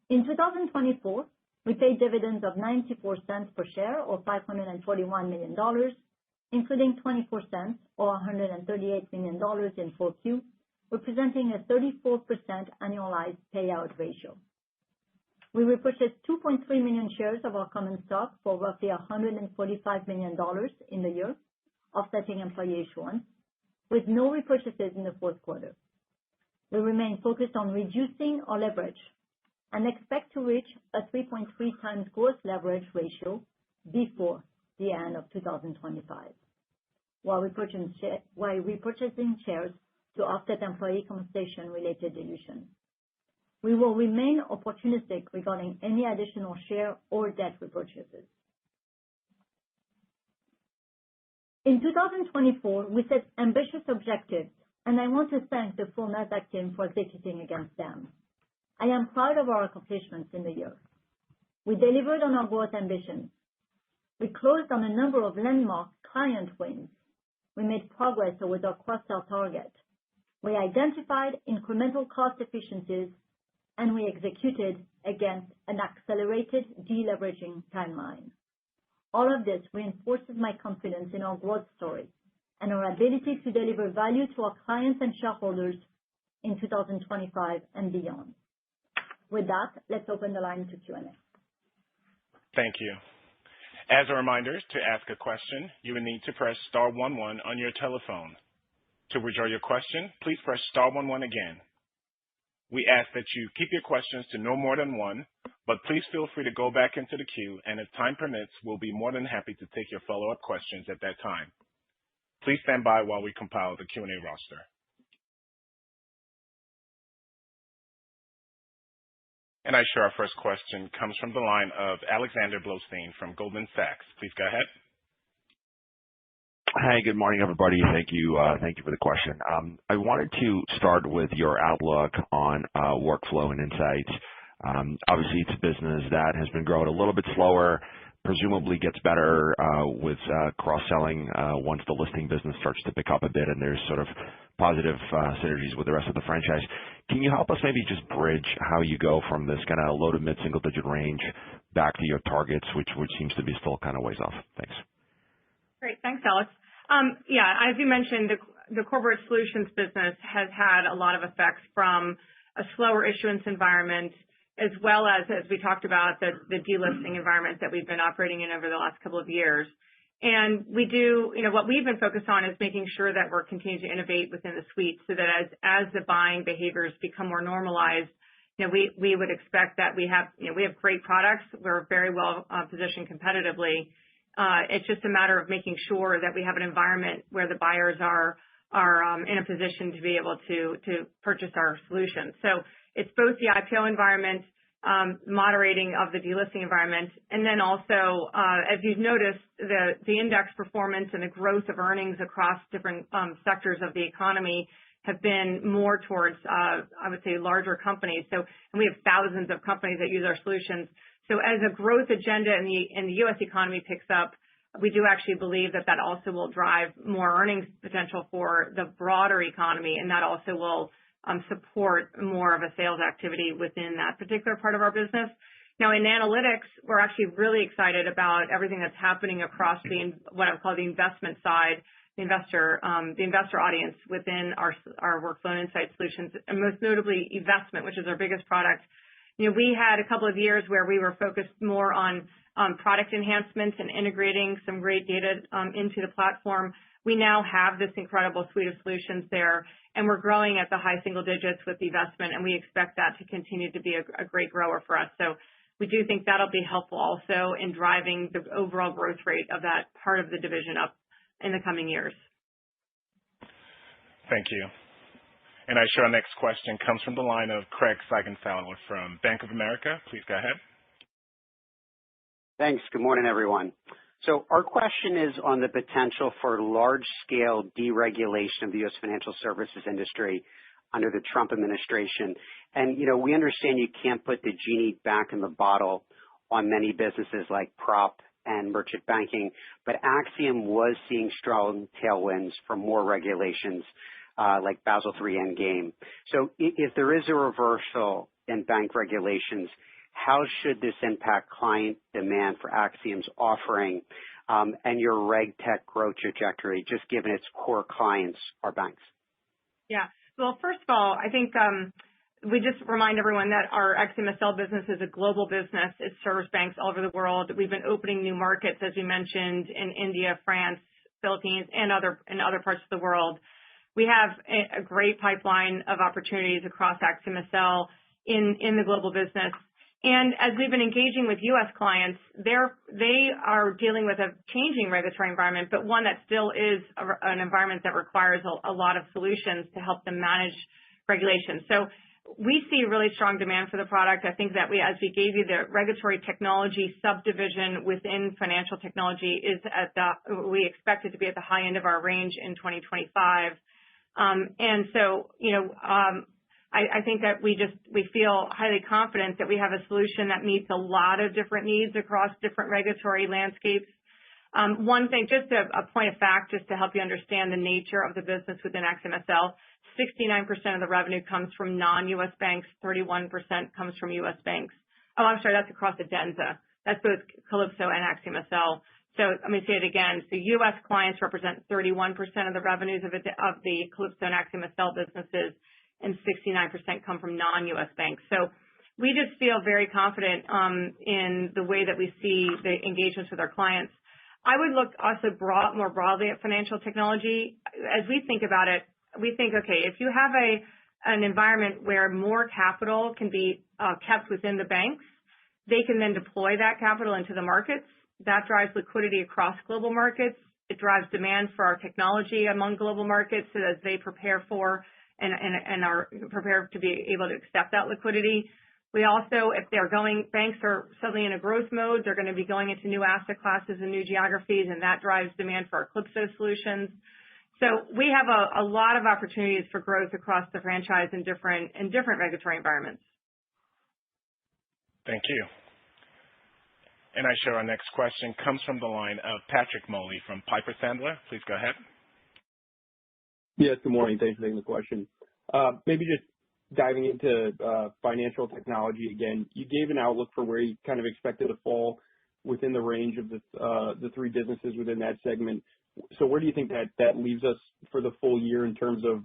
In 2024, we paid dividends of 94 cents per share, or $541 million, including 24 cents, or $138 million in 4Q, representing a 34% annualized payout ratio. We repurchased 2.3 million shares of our common stock for roughly $145 million in the year, offsetting employee issuance, with no repurchases in the fourth quarter. We remain focused on reducing our leverage and expect to reach a 3.3 times gross leverage ratio before the end of 2025, while repurchasing shares to offset employee compensation-related dilution. We will remain opportunistic regarding any additional share or debt repurchases. In 2024, we set ambitious objectives, and I want to thank the full Nasdaq team for executing against them. I am proud of our accomplishments in the year. We delivered on our growth ambitions. We closed on a number of landmark client wins. We made progress towards our cross-sell target. We identified incremental cost efficiencies, and we executed against an accelerated deleveraging timeline. All of this reinforces my confidence in our growth story and our ability to deliver value to our clients and shareholders in 2025 and beyond. With that, let's open the line to Q&A. Thank you. As a reminder, to ask a question, you will need to press star 11 on your telephone. To withdraw your question, please press star 11 again. We ask that you keep your questions to no more than one, but please feel free to go back into the queue, and if time permits, we'll be more than happy to take your follow-up questions at that time. Please stand by while we compile the Q&A roster. And I show our first question comes from the line of Alexander Blostein from Goldman Sachs. Please go ahead. Hi, good morning, everybody. Thank you for the question. I wanted to start with your outlook on workflow and insights. Obviously, it's a business that has been growing a little bit slower, presumably gets better with cross-selling once the listing business starts to pick up a bit and there's sort of positive synergies with the rest of the franchise. Can you help us maybe just bridge how you go from this kind of low to mid-single-digit range back to your targets, which seems to be still kind of ways off? Thanks. Great. Thanks, Alex. As you mentioned, the corporate solutions business has had a lot of effects from a slower issuance environment, as well as we talked about, the delisting environment that we've been operating in over the last couple of years. And what we've been focused on is making sure that we're continuing to innovate within the suite so that as the buying behaviors become more normalized, we would expect that we have great products. We're very well positioned competitively. It's just a matter of making sure that we have an environment where the buyers are in a position to be able to purchase our solutions. So it's both the IPO environment, moderating of the delisting environment, and then also, as you've noticed, the index performance and the growth of earnings across different sectors of the economy have been more towards, I would say, larger companies. And we have thousands of companies that use our solutions. So as a growth agenda in the U.S. economy picks up, we do actually believe that also will drive more earnings potential for the broader economy, and that also will support more of a sales activity within that particular part of our business. Now, in analytics, we're actually really excited about everything that's happening across what I would call the investment side, the investor audience within our workflow and insight solutions, and most notably eVestment, which is our biggest product. We had a couple of years where we were focused more on product enhancements and integrating some great data into the platform. We now have this incredible suite of solutions there, and we're growing at the high single digits with eVestment, and we expect that to continue to be a great grower for us. So we do think that'll be helpful also in driving the overall growth rate of that part of the division up in the coming years. Thank you. And I show our next question comes from the line of Craig Siegenthaler from Bank of America. Please go ahead. Thanks. Good morning, everyone. So our question is on the potential for large-scale deregulation of the U.S. financial services industry under the Trump administration. And, we understand you can't put the genie back in the bottle on many businesses like prop and merchant banking, but Axiom was seeing strong tailwinds from more regulations like Basel III Endgame. So if there is a reversal in bank regulations, how should this impact client demand for Axiom's offering and your reg tech growth trajectory, just given its core clients are banks? Yeah. Well, first of all, I think we just remind everyone that our XMSL business is a global business. It serves banks all over the world. We've been opening new markets, as you mentioned, in India, France, Philippines, and other parts of the world. We have a great pipeline of opportunities across XMSL in the global business. And as we've been engaging with U.S. clients, they are dealing with a changing regulatory environment, but one that still is an environment that requires a lot of solutions to help them manage regulation. So we see really strong demand for the product. I think that as we gave you the regulatory technology subdivision within financial technology we expect it to be at the high end of our range in 2025. And so, I think that we feel highly confident that we have a solution that meets a lot of different needs across different regulatory landscapes. One thing, just a point of fact, just to help you understand the nature of the business within AxiomSL, 69% of the revenue comes from non-U.S. banks, 31% comes from U.S. banks. Oh, I'm sorry, that's across Adenza. That's both Calypso and AxiomSL. So let me say it again. So U.S. clients represent 31% of the revenues of the Calypso and AxiomSL businesses, and 69% come from non-U.S. banks. So we just feel very confident in the way that we see the engagements with our clients. I would look also more broadly at financial technology. As we think about it, we think, okay, if you have an environment where more capital can be kept within the banks, they can then deploy that capital into the markets. That drives liquidity across global markets. It drives demand for our technology among global markets so that they prepare for and are prepared to be able to accept that liquidity. We also, if banks are suddenly in a growth mode, they're going to be going into new asset classes and new geographies, and that drives demand for our Calypso solutions. So we have a lot of opportunities for growth across the franchise in different regulatory environments. Thank you. And I show our next question comes from the line of Patrick Moley from Piper Sandler. Please go ahead. Yes, good morning. Thanks for taking the question. Maybe just diving into financial technology again. You gave an outlook for where you kind of expected to fall within the range of the three businesses within that segment. So where do you think that leaves us for the full year in terms of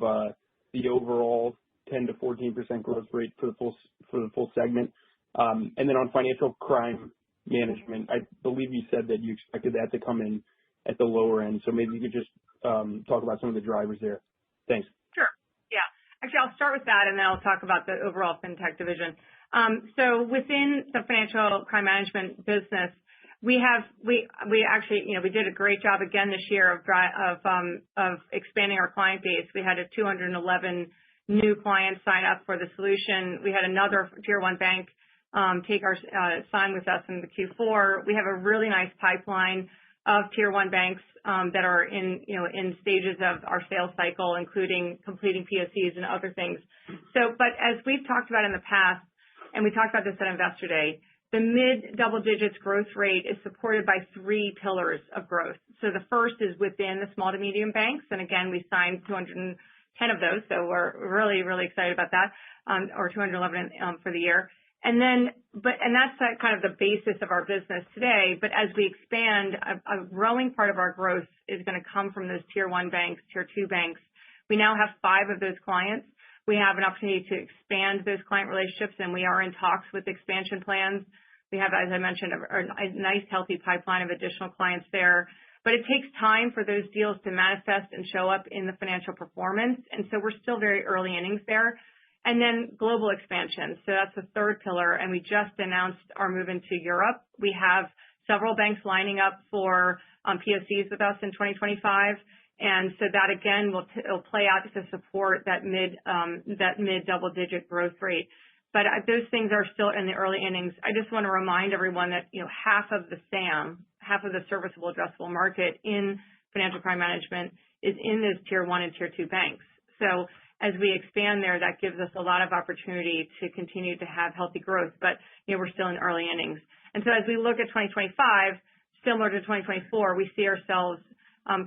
the overall 10 to 14% growth rate for the full segment? And then on financial crime management, I believe you said that you expected that to come in at the lower end. So maybe you could just talk about some of the drivers there. Thanks. Sure. Yeah. Actually, I'll start with that, and then I'll talk about the overall fintech division. So within the financial crime management business, we actually, we did a great job again this year of expanding our client base. We had 211 new clients sign up for the solution. We had another tier one bank sign with us in the Q4. We have a really nice pipeline of tier one banks that are in stages of our sales cycle, including completing POCs and other things. But as we've talked about in the past, and we talked about this at Investor Day, the mid double digits growth rate is supported by three pillars of growth. So the first is within the small to medium banks, and again, we signed 210 of those, so we're really, really excited about that, or 211 for the year. And that's kind of the basis of our business today. But as we expand, a growing part of our growth is going to come from those tier one banks, tier two banks. We now have 5 of those clients. We have an opportunity to expand those client relationships, and we are in talks with expansion plans. We have, as I mentioned, a nice, healthy pipeline of additional clients there. But it takes time for those deals to manifest and show up in the financial performance. And so we're still very early innings there. And then global expansion. So that's the third pillar. And we just announced our move into Europe. We have several banks lining up for POCs with us in 2025. And so that, again, will play out to support that mid double-digit growth rate. But those things are still in the early innings. I just want to remind everyone that half of the SAM, half of the serviceable addressable market in financial crime management is in those tier one and tier two banks. So as we expand there, that gives us a lot of opportunity to continue to have healthy growth. But we're still in early innings. And so as we look at 2025, similar to 2024, we see ourselves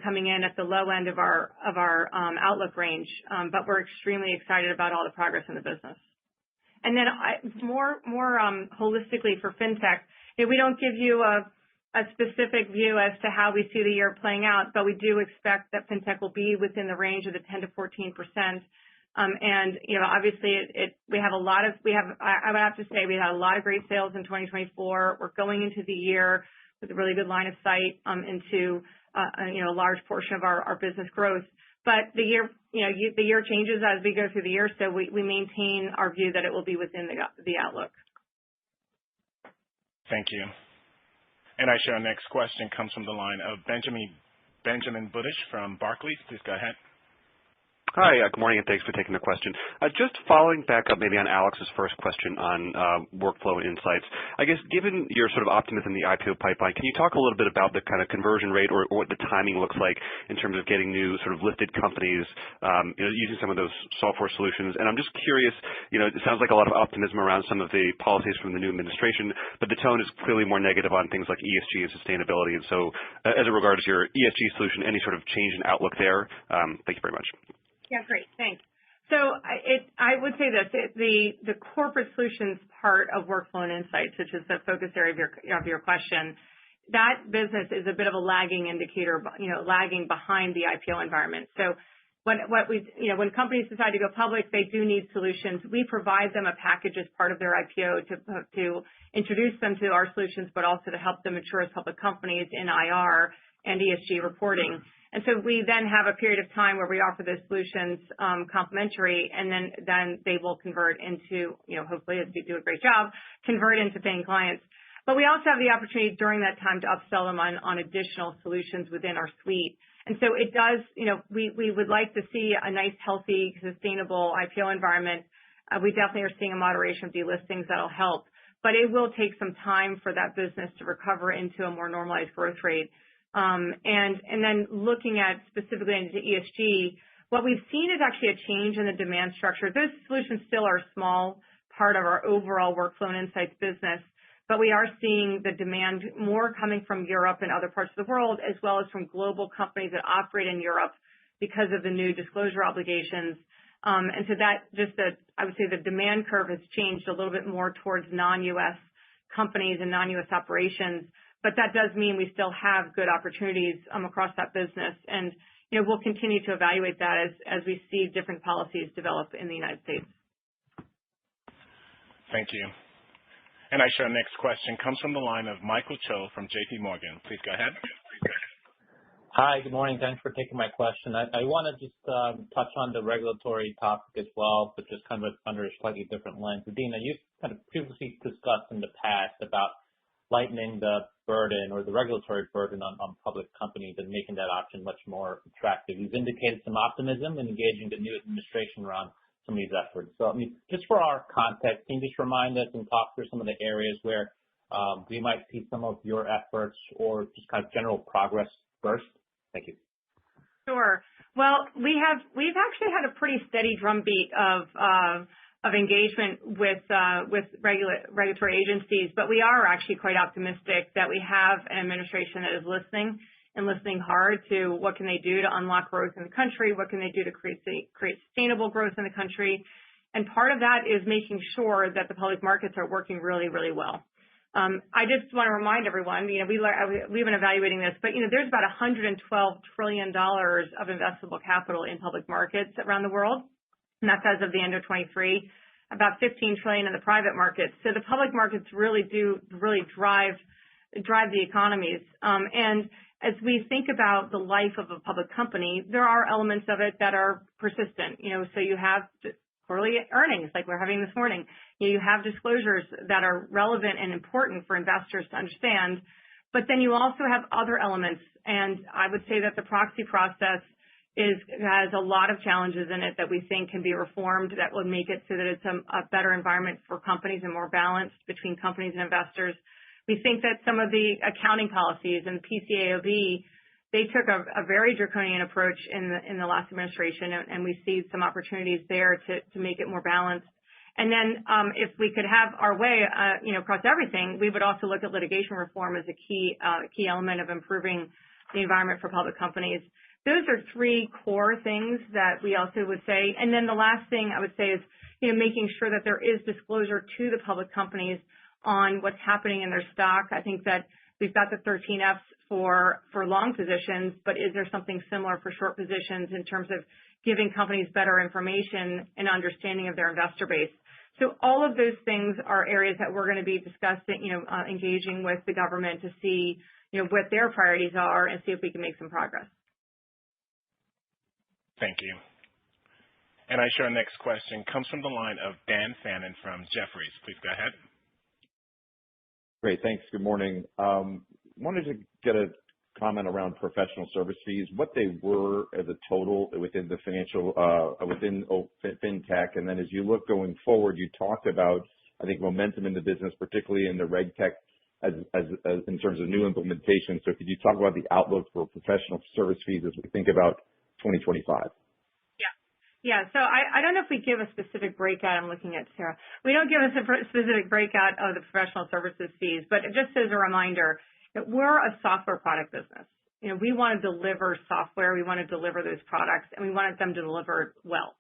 coming in at the low end of our outlook range, but we're extremely excited about all the progress in the business. And then more holistically for fintech, we don't give you a specific view as to how we see the year playing out, but we do expect that fintech will be within the range of the 10 to 14%. And obviously, we have a lot of I would have to say we had a lot of great sales in 2024. We're going into the year with a really good line of sight into a large portion of our business growth. But the year changes as we go through the year, so we maintain our view that it will be within the outlook. Thank you. And I show our next question comes from the line of Benjamin Budish from Barclays. Please go ahead. Hi, good morning, and thanks for taking the question. Just following back up maybe on Alex's first question on workflow and insights. I guess given your sort of optimism in the IPO pipeline, can you talk a little bit about the kind of conversion rate or what the timing looks like in terms of getting new sort of listed companies using some of those software solutions? And I'm just curious, it sounds like a lot of optimism around some of the policies from the new administration, but the tone is clearly more negative on things like ESG and sustainability. And so as it regards your ESG solution, any sort of change in outlook there? Thank you very much. Yeah, great. Thanks. So I would say this, the corporate solutions part of Workflow and Insights, which is the focus area of your question, that business is a bit of a lagging indicator, lagging behind the IPO environment. So when companies decide to go public, they do need solutions. We provide them a package as part of their IPO to introduce them to our solutions, but also to help them mature as public companies in IR and ESG reporting. And so we then have a period of time where we offer those solutions complimentary, and then they will convert into, hopefully, as we do a great job, convert into paying clients. But we also have the opportunity during that time to upsell them on additional solutions within our suite. And so it does, we would like to see a nice, healthy, sustainable IPO environment. We definitely are seeing a moderation of delistings that'll help, but it will take some time for that business to recover into a more normalized growth rate. And then looking at specifically into ESG, what we've seen is actually a change in the demand structure. Those solutions still are a small part of our overall Workflow and Insights business, but we are seeing the demand more coming from Europe and other parts of the world, as well as from global companies that operate in Europe because of the new disclosure obligations. And so I would say the demand curve has changed a little bit more towards non-U.S. companies and non-U.S. operations. But that does mean we still have good opportunities across that business. And, we'll continue to evaluate that as we see different policies develop in the United States. Thank you. And I show our next question comes from the line of Michael Cho from JP Morgan. Please go ahead. Hi, good morning. Thanks for taking my question. I want to just touch on the regulatory topic as well, but just kind of under a slightly different lens. Adena, you've kind of previously discussed in the past about lightening the burden or the regulatory burden on public companies and making that option much more attractive. You've indicated some optimism in engaging the new administration around some of these efforts. So, just for our context, can you just remind us and talk through some of the areas where we might see some of your efforts or just kind of general progress first? Thank you. Sure. Well, we've actually had a pretty steady drumbeat of engagement with regulatory agencies, but we are actually quite optimistic that we have an administration that is listening hard to what can they do to unlock growth in the country, what can they do to create sustainable growth in the country. And part of that is making sure that the public markets are working really, really well. I just want to remind everyone, we've been evaluating this, but there's about $112 trillion of investable capital in public markets around the world. And that's as of the end of 23, about $15 trillion in the private markets. So the public markets really drive the economies. And as we think about the life of a public company, there are elements of it that are persistent. So you have quarterly earnings like we're having this morning. You have disclosures that are relevant and important for investors to understand. But then you also have other elements. And I would say that the proxy process has a lot of challenges in it that we think can be reformed that would make it so that it's a better environment for companies and more balanced between companies and investors. We think that some of the accounting policies and PCAOB, they took a very draconian approach in the last administration, and we see some opportunities there to make it more balanced. And then if we could have our way, across everything, we would also look at litigation reform as a key element of improving the environment for public companies. Those are three core things that we also would say. And then the last thing I would say is, making sure that there is disclosure to the public companies on what's happening in their stock. I think that we've got the 13 Fs for long positions, but is there something similar for short positions in terms of giving companies better information and understanding of their investor base? So all of those things are areas that we're going to be discussing, engaging with the government to see, what their priorities are and see if we can make some progress. Thank you. And I show our next question comes from the line of Dan Fannon from Jefferies. Please go ahead. Great. Thanks. Good morning. Wanted to get a comment around professional service fees, what they were as a total within the within fintech. And then as you look going forward, you talked about, I think, momentum in the business, particularly in the reg tech as in terms of new implementation. So could you talk about the outlook for professional service fees as we think about 2025? Yeah. So I don't know if we give a specific breakout. I'm looking at Sarah. We don't give a specific breakout of the professional services fees, but just as a reminder, that we're a software product business. We want to deliver software, we want to deliver those products, and we want them to deliver well.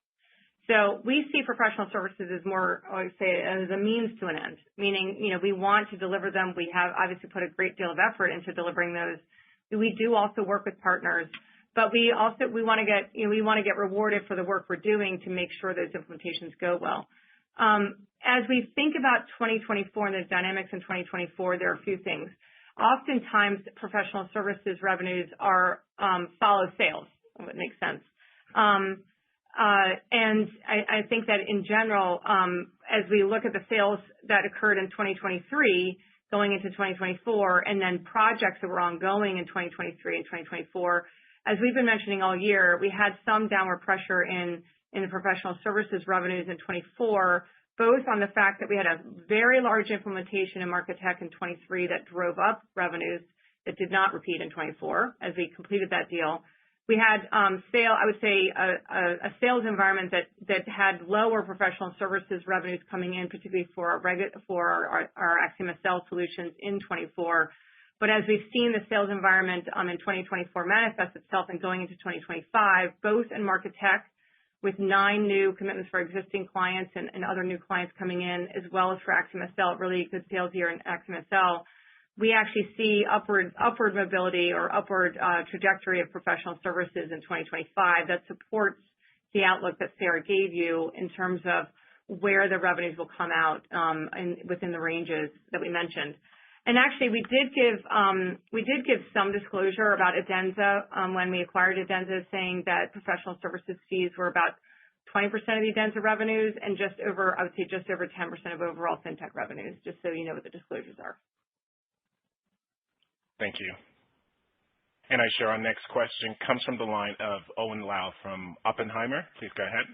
So we see professional services as more, I would say, as a means to an end, meaning, we want to deliver them. We have obviously put a great deal of effort into delivering those. We do also work with partners, but we want to get rewarded for the work we're doing to make sure those implementations go well. As we think about 2024 and the dynamics in 2024, there are a few things. Oftentimes, professional services revenues are follow sales. That makes sense. And I think that in general, as we look at the sales that occurred in 2023 going into 2024, and then projects that were ongoing in 2023 and 2024, as we've been mentioning all year, we had some downward pressure in the professional services revenues in 24, both on the fact that we had a very large implementation in market tech in 23 that drove up revenues that did not repeat in 24 as we completed that deal. We had a sales environment that had lower professional services revenues coming in, particularly for our AxiomSL solutions in 24. But as we've seen the sales environment in 2024 manifest itself and going into 2025, both in market tech with 9 new commitments for existing clients and other new clients coming in, as well as for AxiomSL, really good sales year in AxiomSL, we actually see upward mobility or upward trajectory of professional services in 2025 that supports the outlook that Sarah gave you in terms of where the revenues will come out within the ranges that we mentioned. And actually, we did give some disclosure about Adenza when we acquired Adenza, saying that professional services fees were about 20% of the Adenza revenues and just over 10% of overall fintech revenues, just so you know what the disclosures are. Thank you. And I share our next question comes from the line of Owen Lau from Oppenheimer. Please go ahead.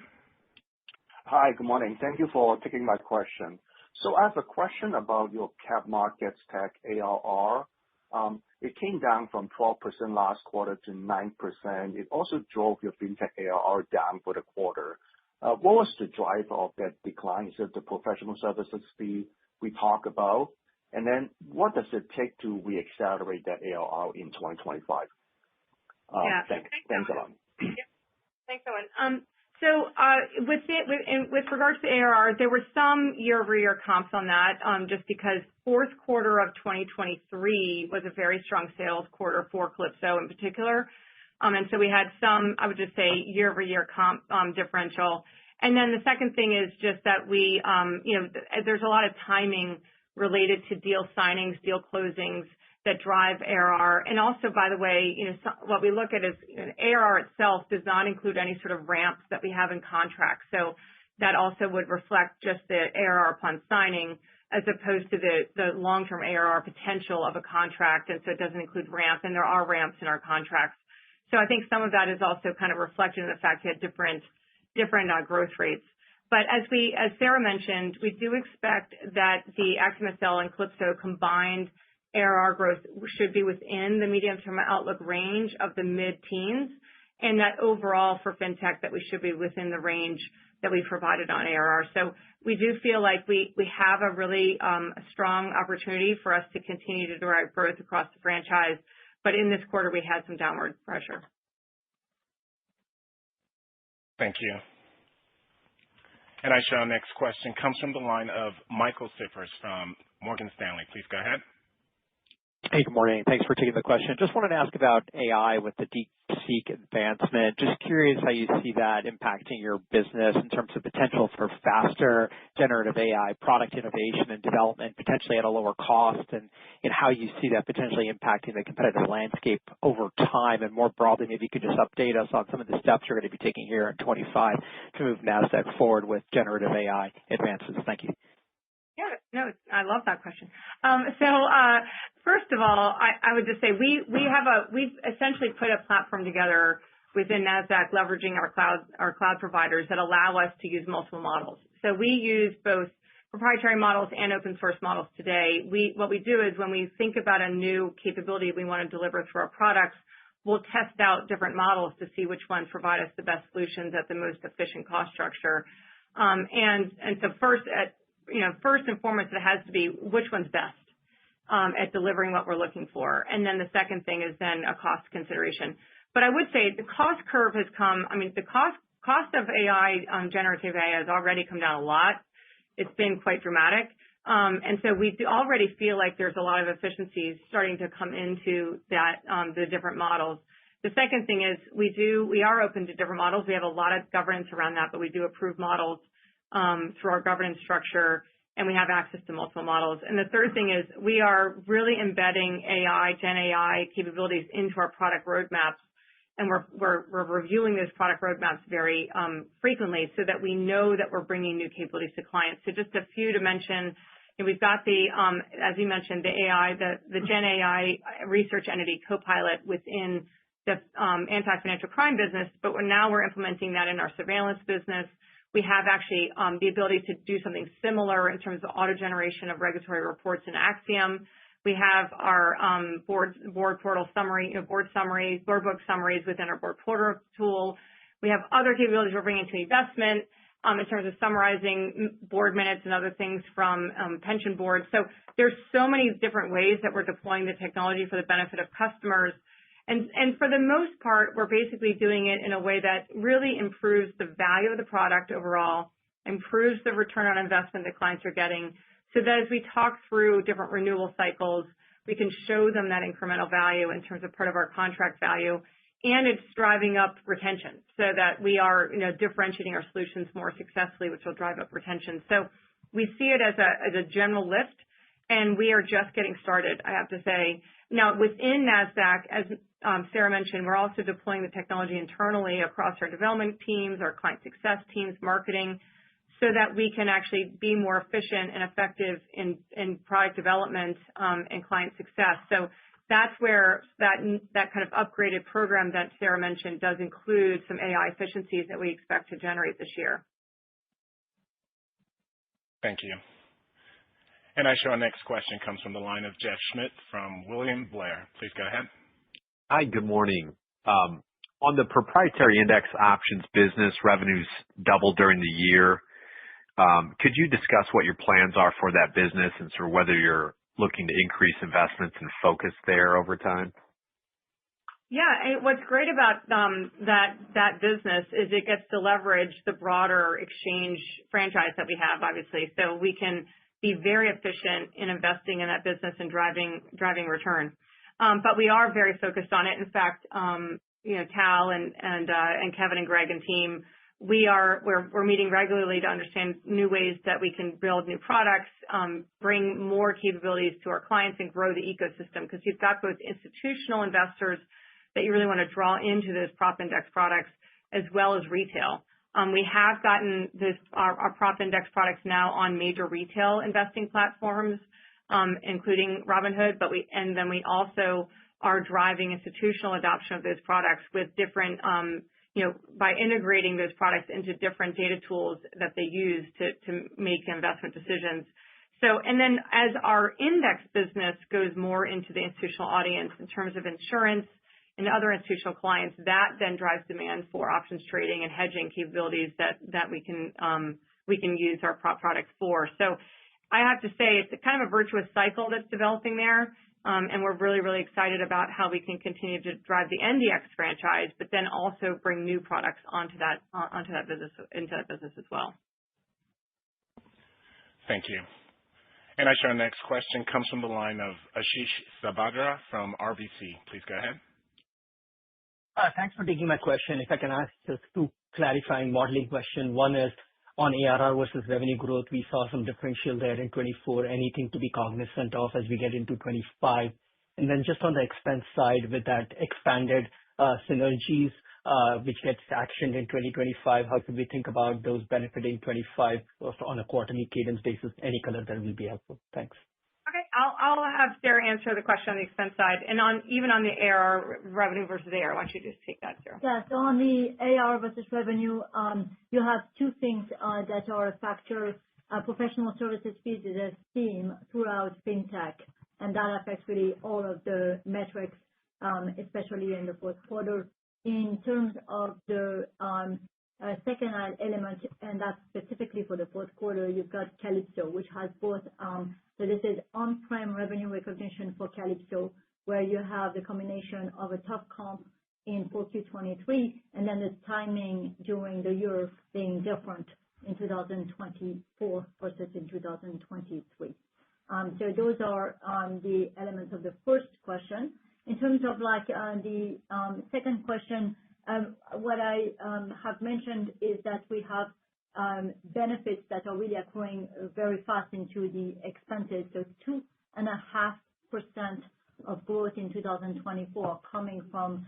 Hi, good morning. Thank you for taking my question. So I have a question about your cap markets tech ARR. It came down from 12% last quarter to 9%. It also drove your fintech ARR down for the quarter. What was the driver of that decline? Is it the professional services fee we talk about? And then what does it take to reaccelerate that ARR in 2025? Thanks a lot. Thanks, Owen. So with regards to ARR, there were some year-over-year comps on that, just because fourth quarter of 2023 was a very strong sales quarter for Calypso in particular. And so we had some, I would just say, year-over-year comp differential. And then the second thing is just that there's a lot of timing related to deal signings, deal closings that drive ARR. And also, by the way, what we look at is ARR itself does not include any sort of ramps that we have in contracts. So that also would reflect just the ARR upon signing as opposed to the long-term ARR potential of a contract. And so it doesn't include ramp, and there are ramps in our contracts. So I think some of that is also kind of reflected in the fact that different growth rates. But as Sarah mentioned, we do expect that the AxiomSL and Calypso combined ARR growth should be within the medium-term outlook range of the mid-teens, and that overall for fintech that we should be within the range that we provided on ARR. So we do feel like we have a really strong opportunity for us to continue to drive growth across the franchise, but in this quarter we had some downward pressure. Thank you. And I show our next question comes from the line of Michael Cyprys from Morgan Stanley. Please go ahead. Hey, good morning. Thanks for taking the question. Just wanted to ask about AI with the DeepSeek advancement. Just curious how you see that impacting your business in terms of potential for faster generative AI product innovation and development, potentially at a lower cost, and how you see that potentially impacting the competitive landscape over time. And more broadly, maybe you could just update us on some of the steps you're going to be taking here in 25 to move Nasdaq forward with generative AI advances. Thank you. Yeah, no, I love that question. So first of all, I would just say we've essentially put a platform together within Nasdaq, leveraging our cloud providers that allow us to use multiple models. So we use both proprietary models and open source models today. What we do is when we think about a new capability we want to deliver through our products, we'll test out different models to see which ones provide us the best solutions at the most efficient cost structure. And so first and foremost, it has to be which one's best at delivering what we're looking for. And then the second thing is then a cost consideration. But I would say the cost curve has come. I mean, the cost of AI, generative AI, has already come down a lot. It's been quite dramatic. And so we already feel like there's a lot of efficiencies starting to come into that, the different models. The second thing is we are open to different models. We have a lot of governance around that, but we do approve models through our governance structure, and we have access to multiple models. And the third thing is we are really embedding AI, Gen AI capabilities into our product roadmaps, and we're reviewing those product roadmaps very frequently so that we know that we're bringing new capabilities to clients. So just a few to mention. And we've got the, as you mentioned, the AI, the Gen AI research entity Copilot within the anti-financial crime business, but now we're implementing that in our surveillance business. We have actually the ability to do something similar in terms of auto generation of regulatory reports in Axiom. We have our board portal summary, board book summaries within our board portal tool. We have other capabilities we're bringing to investment in terms of summarizing board minutes and other things from pension boards. So there's so many different ways that we're deploying the technology for the benefit of customers. And for the most part, we're basically doing it in a way that really improves the value of the product overall, improves the return on investment that clients are getting, so that as we talk through different renewal cycles, we can show them that incremental value in terms of part of our contract value, and it's driving up retention so that we are differentiating our solutions more successfully, which will drive up retention. So we see it as a general lift, and we are just getting started, I have to say. Now, within Nasdaq, as Sarah mentioned, we're also deploying the technology internally across our development teams, our client success teams, marketing, so that we can actually be more efficient and effective in product development and client success. So that's where that kind of upgraded program that Sarah mentioned does include some AI efficiencies that we expect to generate this year. Thank you. And I show our next question comes from the line of Jeff Schmidt from William Blair. Please go ahead. Hi, good morning. On the proprietary index options business, revenues doubled during the year. Could you discuss what your plans are for that business and sort of whether you're looking to increase investments and focus there over time? Yeah, what's great about that business is it gets to leverage the broader exchange franchise that we have, obviously. So we can be very efficient in investing in that business and driving return. But we are very focused on it. In fact, Tal and Kevin and Greg and team, we're meeting regularly to understand new ways that we can build new products, bring more capabilities to our clients, and grow the ecosystem. Because you've got both institutional investors that you really want to draw into those prop index products, as well as retail. We have gotten our prop index products now on major retail investing platforms, including Robinhood, and then we also are driving institutional adoption of those products with different, by integrating those products into different data tools that they use to make investment decisions. So, and then as our index business goes more into the institutional audience in terms of insurance and other institutional clients, that then drives demand for options trading and hedging capabilities that we can use our prop products for. So I have to say it's kind of a virtuous cycle that's developing there, and we're really, really excited about how we can continue to drive the NDAQ franchise, but then also bring new products into that business as well. Thank you. And I show our next question comes from the line of Ashish Sabadra from RBC. Please go ahead. Thanks for taking my question. If I can ask just two clarifying modeling questions. One is on ARR versus revenue growth. We saw some differential there in 24. Anything to be cognizant of as we get into 25? And then just on the expense side with that expanded synergies, which gets actioned in 2025, how should we think about those benefiting 25 on a quarterly cadence basis? Any color that will be helpful. Thanks. Okay, I'll have Sarah answer the question on the expense side, and even on the ARR revenue versus ARR. Why don't you just take that, Sarah? Yeah. So on the ARR versus revenue, you have two things that are a factor. Professional services fees is a theme throughout fintech, and that affects really all of the metrics, especially in the fourth quarter. In terms of the second element, and that's specifically for the fourth quarter, you've got Calypso, which has both. So this is on-prem revenue recognition for Calypso, where you have the combination of a tough comp in 4Q23, and then the timing during the year being different in 2024 versus in 2023. So those are the elements of the first question. In terms of the second question, what I have mentioned is that we have benefits that are really accruing very fast into the expenses. So 2.5% of growth in 2024 coming from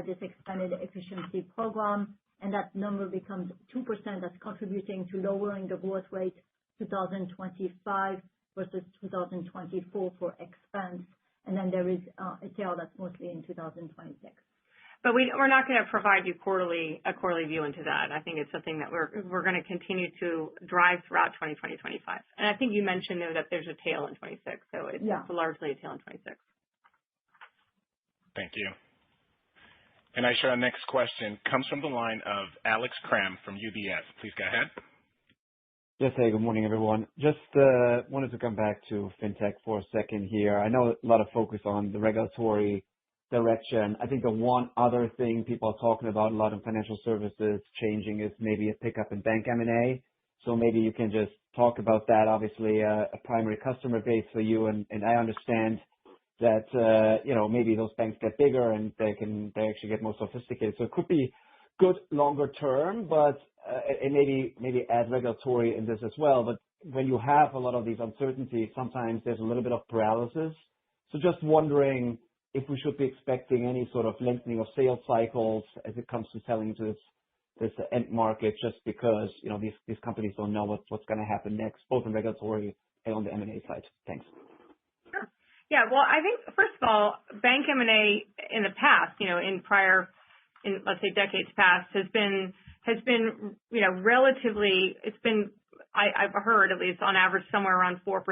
this expanded efficiency program, and that number becomes 2% that's contributing to lowering the growth rate 2025 versus 2024 for expense. And then there is a tail that's mostly in 2026. But we're not going to provide you a quarterly view into that. I think it's something that we're going to continue to drive throughout 2025. And I think you mentioned, though, that there's a tail in 26, so it's largely a tail in 26. Thank you. And I show our next question comes from the line of Alex Kramm from UBS. Please go ahead. Yes, hey, good morning, everyone. Just wanted to come back to fintech for a second here. I know a lot of focus on the regulatory direction. I think the one other thing people are talking about a lot in financial services changing is maybe a pickup in bank M&A. So maybe you can just talk about that. Obviously, a primary customer base for you, and I understand that maybe those banks get bigger and they actually get more sophisticated. So it could be good longer term, but and maybe add regulatory in this as well. But when you have a lot of these uncertainties, sometimes there's a little bit of paralysis. So just wondering if we should be expecting any sort of lengthening of sales cycles as it comes to selling to this end market, just because these companies don't know what's going to happen next, both in regulatory and on the M&A side. Thanks. Sure. Yeah. Well, I think first of all, bank M&A in the past, in let's say decades past, has been relatively. I've heard, at least on average, somewhere around 4%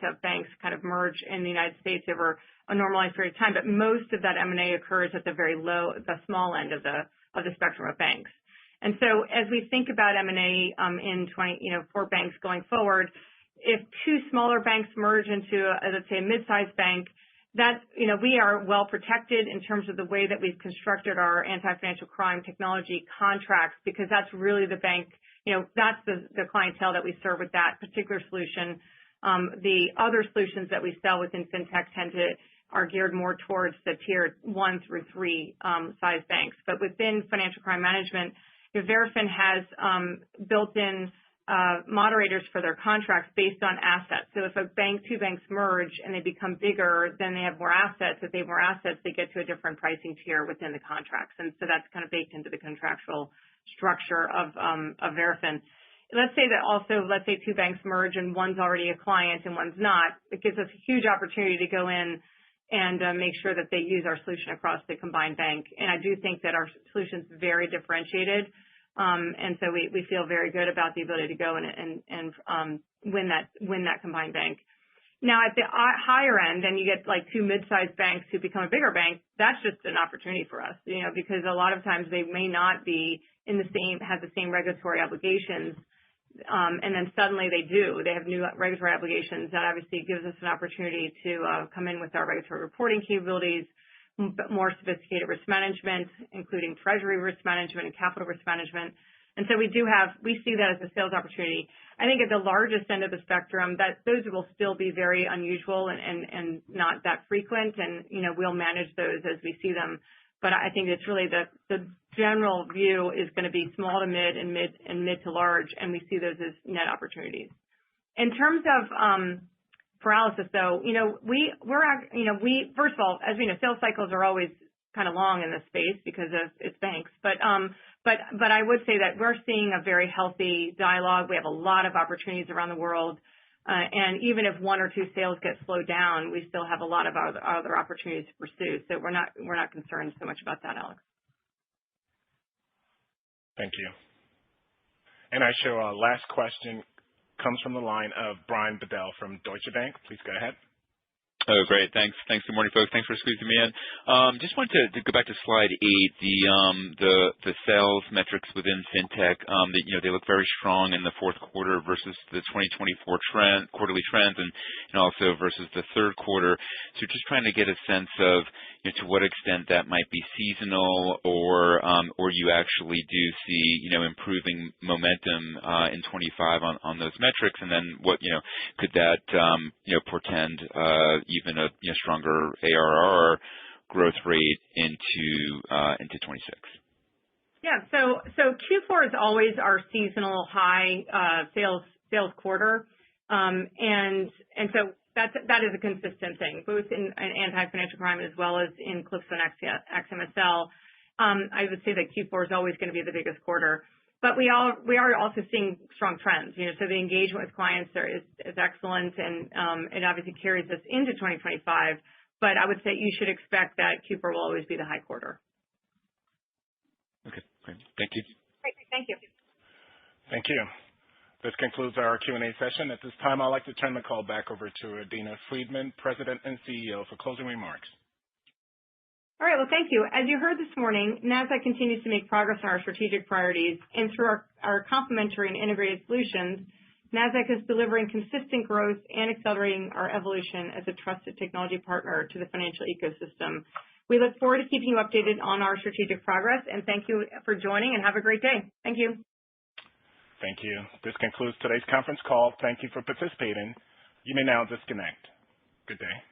of banks kind of merge in the United States over a normalized period of time. But most of that M&A occurs at the small end of the spectrum of banks. And so as we think about M&A for banks going forward, if two smaller banks merge into, let's say, a mid-sized bank, that we are well protected in terms of the way that we've constructed our anti-financial crime technology contracts, because that's really the bank. That's the clientele that we serve with that particular solution. The other solutions that we sell within fintech are geared more towards the tier 1 through 3 size banks. But within financial crime management, Verafin has built-in moderators for their contracts based on assets. So if two banks merge and they become bigger, then they have more assets. If they have more assets, they get to a different pricing tier within the contracts. And so that's kind of baked into the contractual structure of Verafin. Let's say two banks merge and one's already a client and one's not. It gives us a huge opportunity to go in and make sure that they use our solution across the combined bank. And I do think that our solution is very differentiated. And so we feel very good about the ability to go and win that combined bank. Now at the higher end, then you get like two mid-sized banks who become a bigger bank. That's just an opportunity for us, because a lot of times they may not be have the same regulatory obligations. And then suddenly they do. They have new regulatory obligations. That obviously gives us an opportunity to come in with our regulatory reporting capabilities, more sophisticated risk management, including treasury risk management and capital risk management. And so we see that as a sales opportunity. I think at the largest end of the spectrum, that those will still be very unusual and not that frequent. And, we'll manage those as we see them. But I think it's really the general view is going to be small to mid and mid to large. And we see those as net opportunities. In terms of, paralysis, though, first of all, as we know, sales cycles are always kind of long in this space because of its banks. But I would say that we're seeing a very healthy dialogue. We have a lot of opportunities around the world. And even if one or two sales get slowed down, we still have a lot of other opportunities to pursue. So we're not concerned so much about that, Alex. Thank you. And I show our last question comes from the line of Brian Bedell from Deutsche Bank. Please go ahead. Oh, great. Thanks. Good morning, folks. Thanks for squeezing me in. Just wanted to go back to slide 8, the sales metrics within fintech. They look very strong in the fourth quarter versus the 2024 quarterly trends and also versus the third quarter. So just trying to get a sense of to what extent that might be seasonal or you actually do see improving momentum in 25 on those metrics, and then what could that portend even a stronger ARR growth rate into 26. Yeah. So Q4 is always our seasonal high sales quarter, and so that is a consistent thing, both in anti-financial crime as well as in Calypso and XMSL. I would say that Q4 is always going to be the biggest quarter. But we are also seeing strong trends. So the engagement with clients is excellent, and it obviously carries us into 2025. But I would say you should expect that Q4 will always be the high quarter. Okay, great. Thank you. Great. Thank you. Thank you. This concludes our Q&A session. At this time, I'd like to turn the call back over to Adena Friedman, President and CEO, for closing remarks. All right. Well, thank you. As you heard this morning, Nasdaq continues to make progress on our strategic priorities, and through our complementary and integrated solutions, Nasdaq is delivering consistent growth and accelerating our evolution as a trusted technology partner to the financial ecosystem. We look forward to keeping you updated on our strategic progress, and thank you for joining, and have a great day. Thank you. Thank you. This concludes today's conference call. Thank you for participating. You may now disconnect. Good day.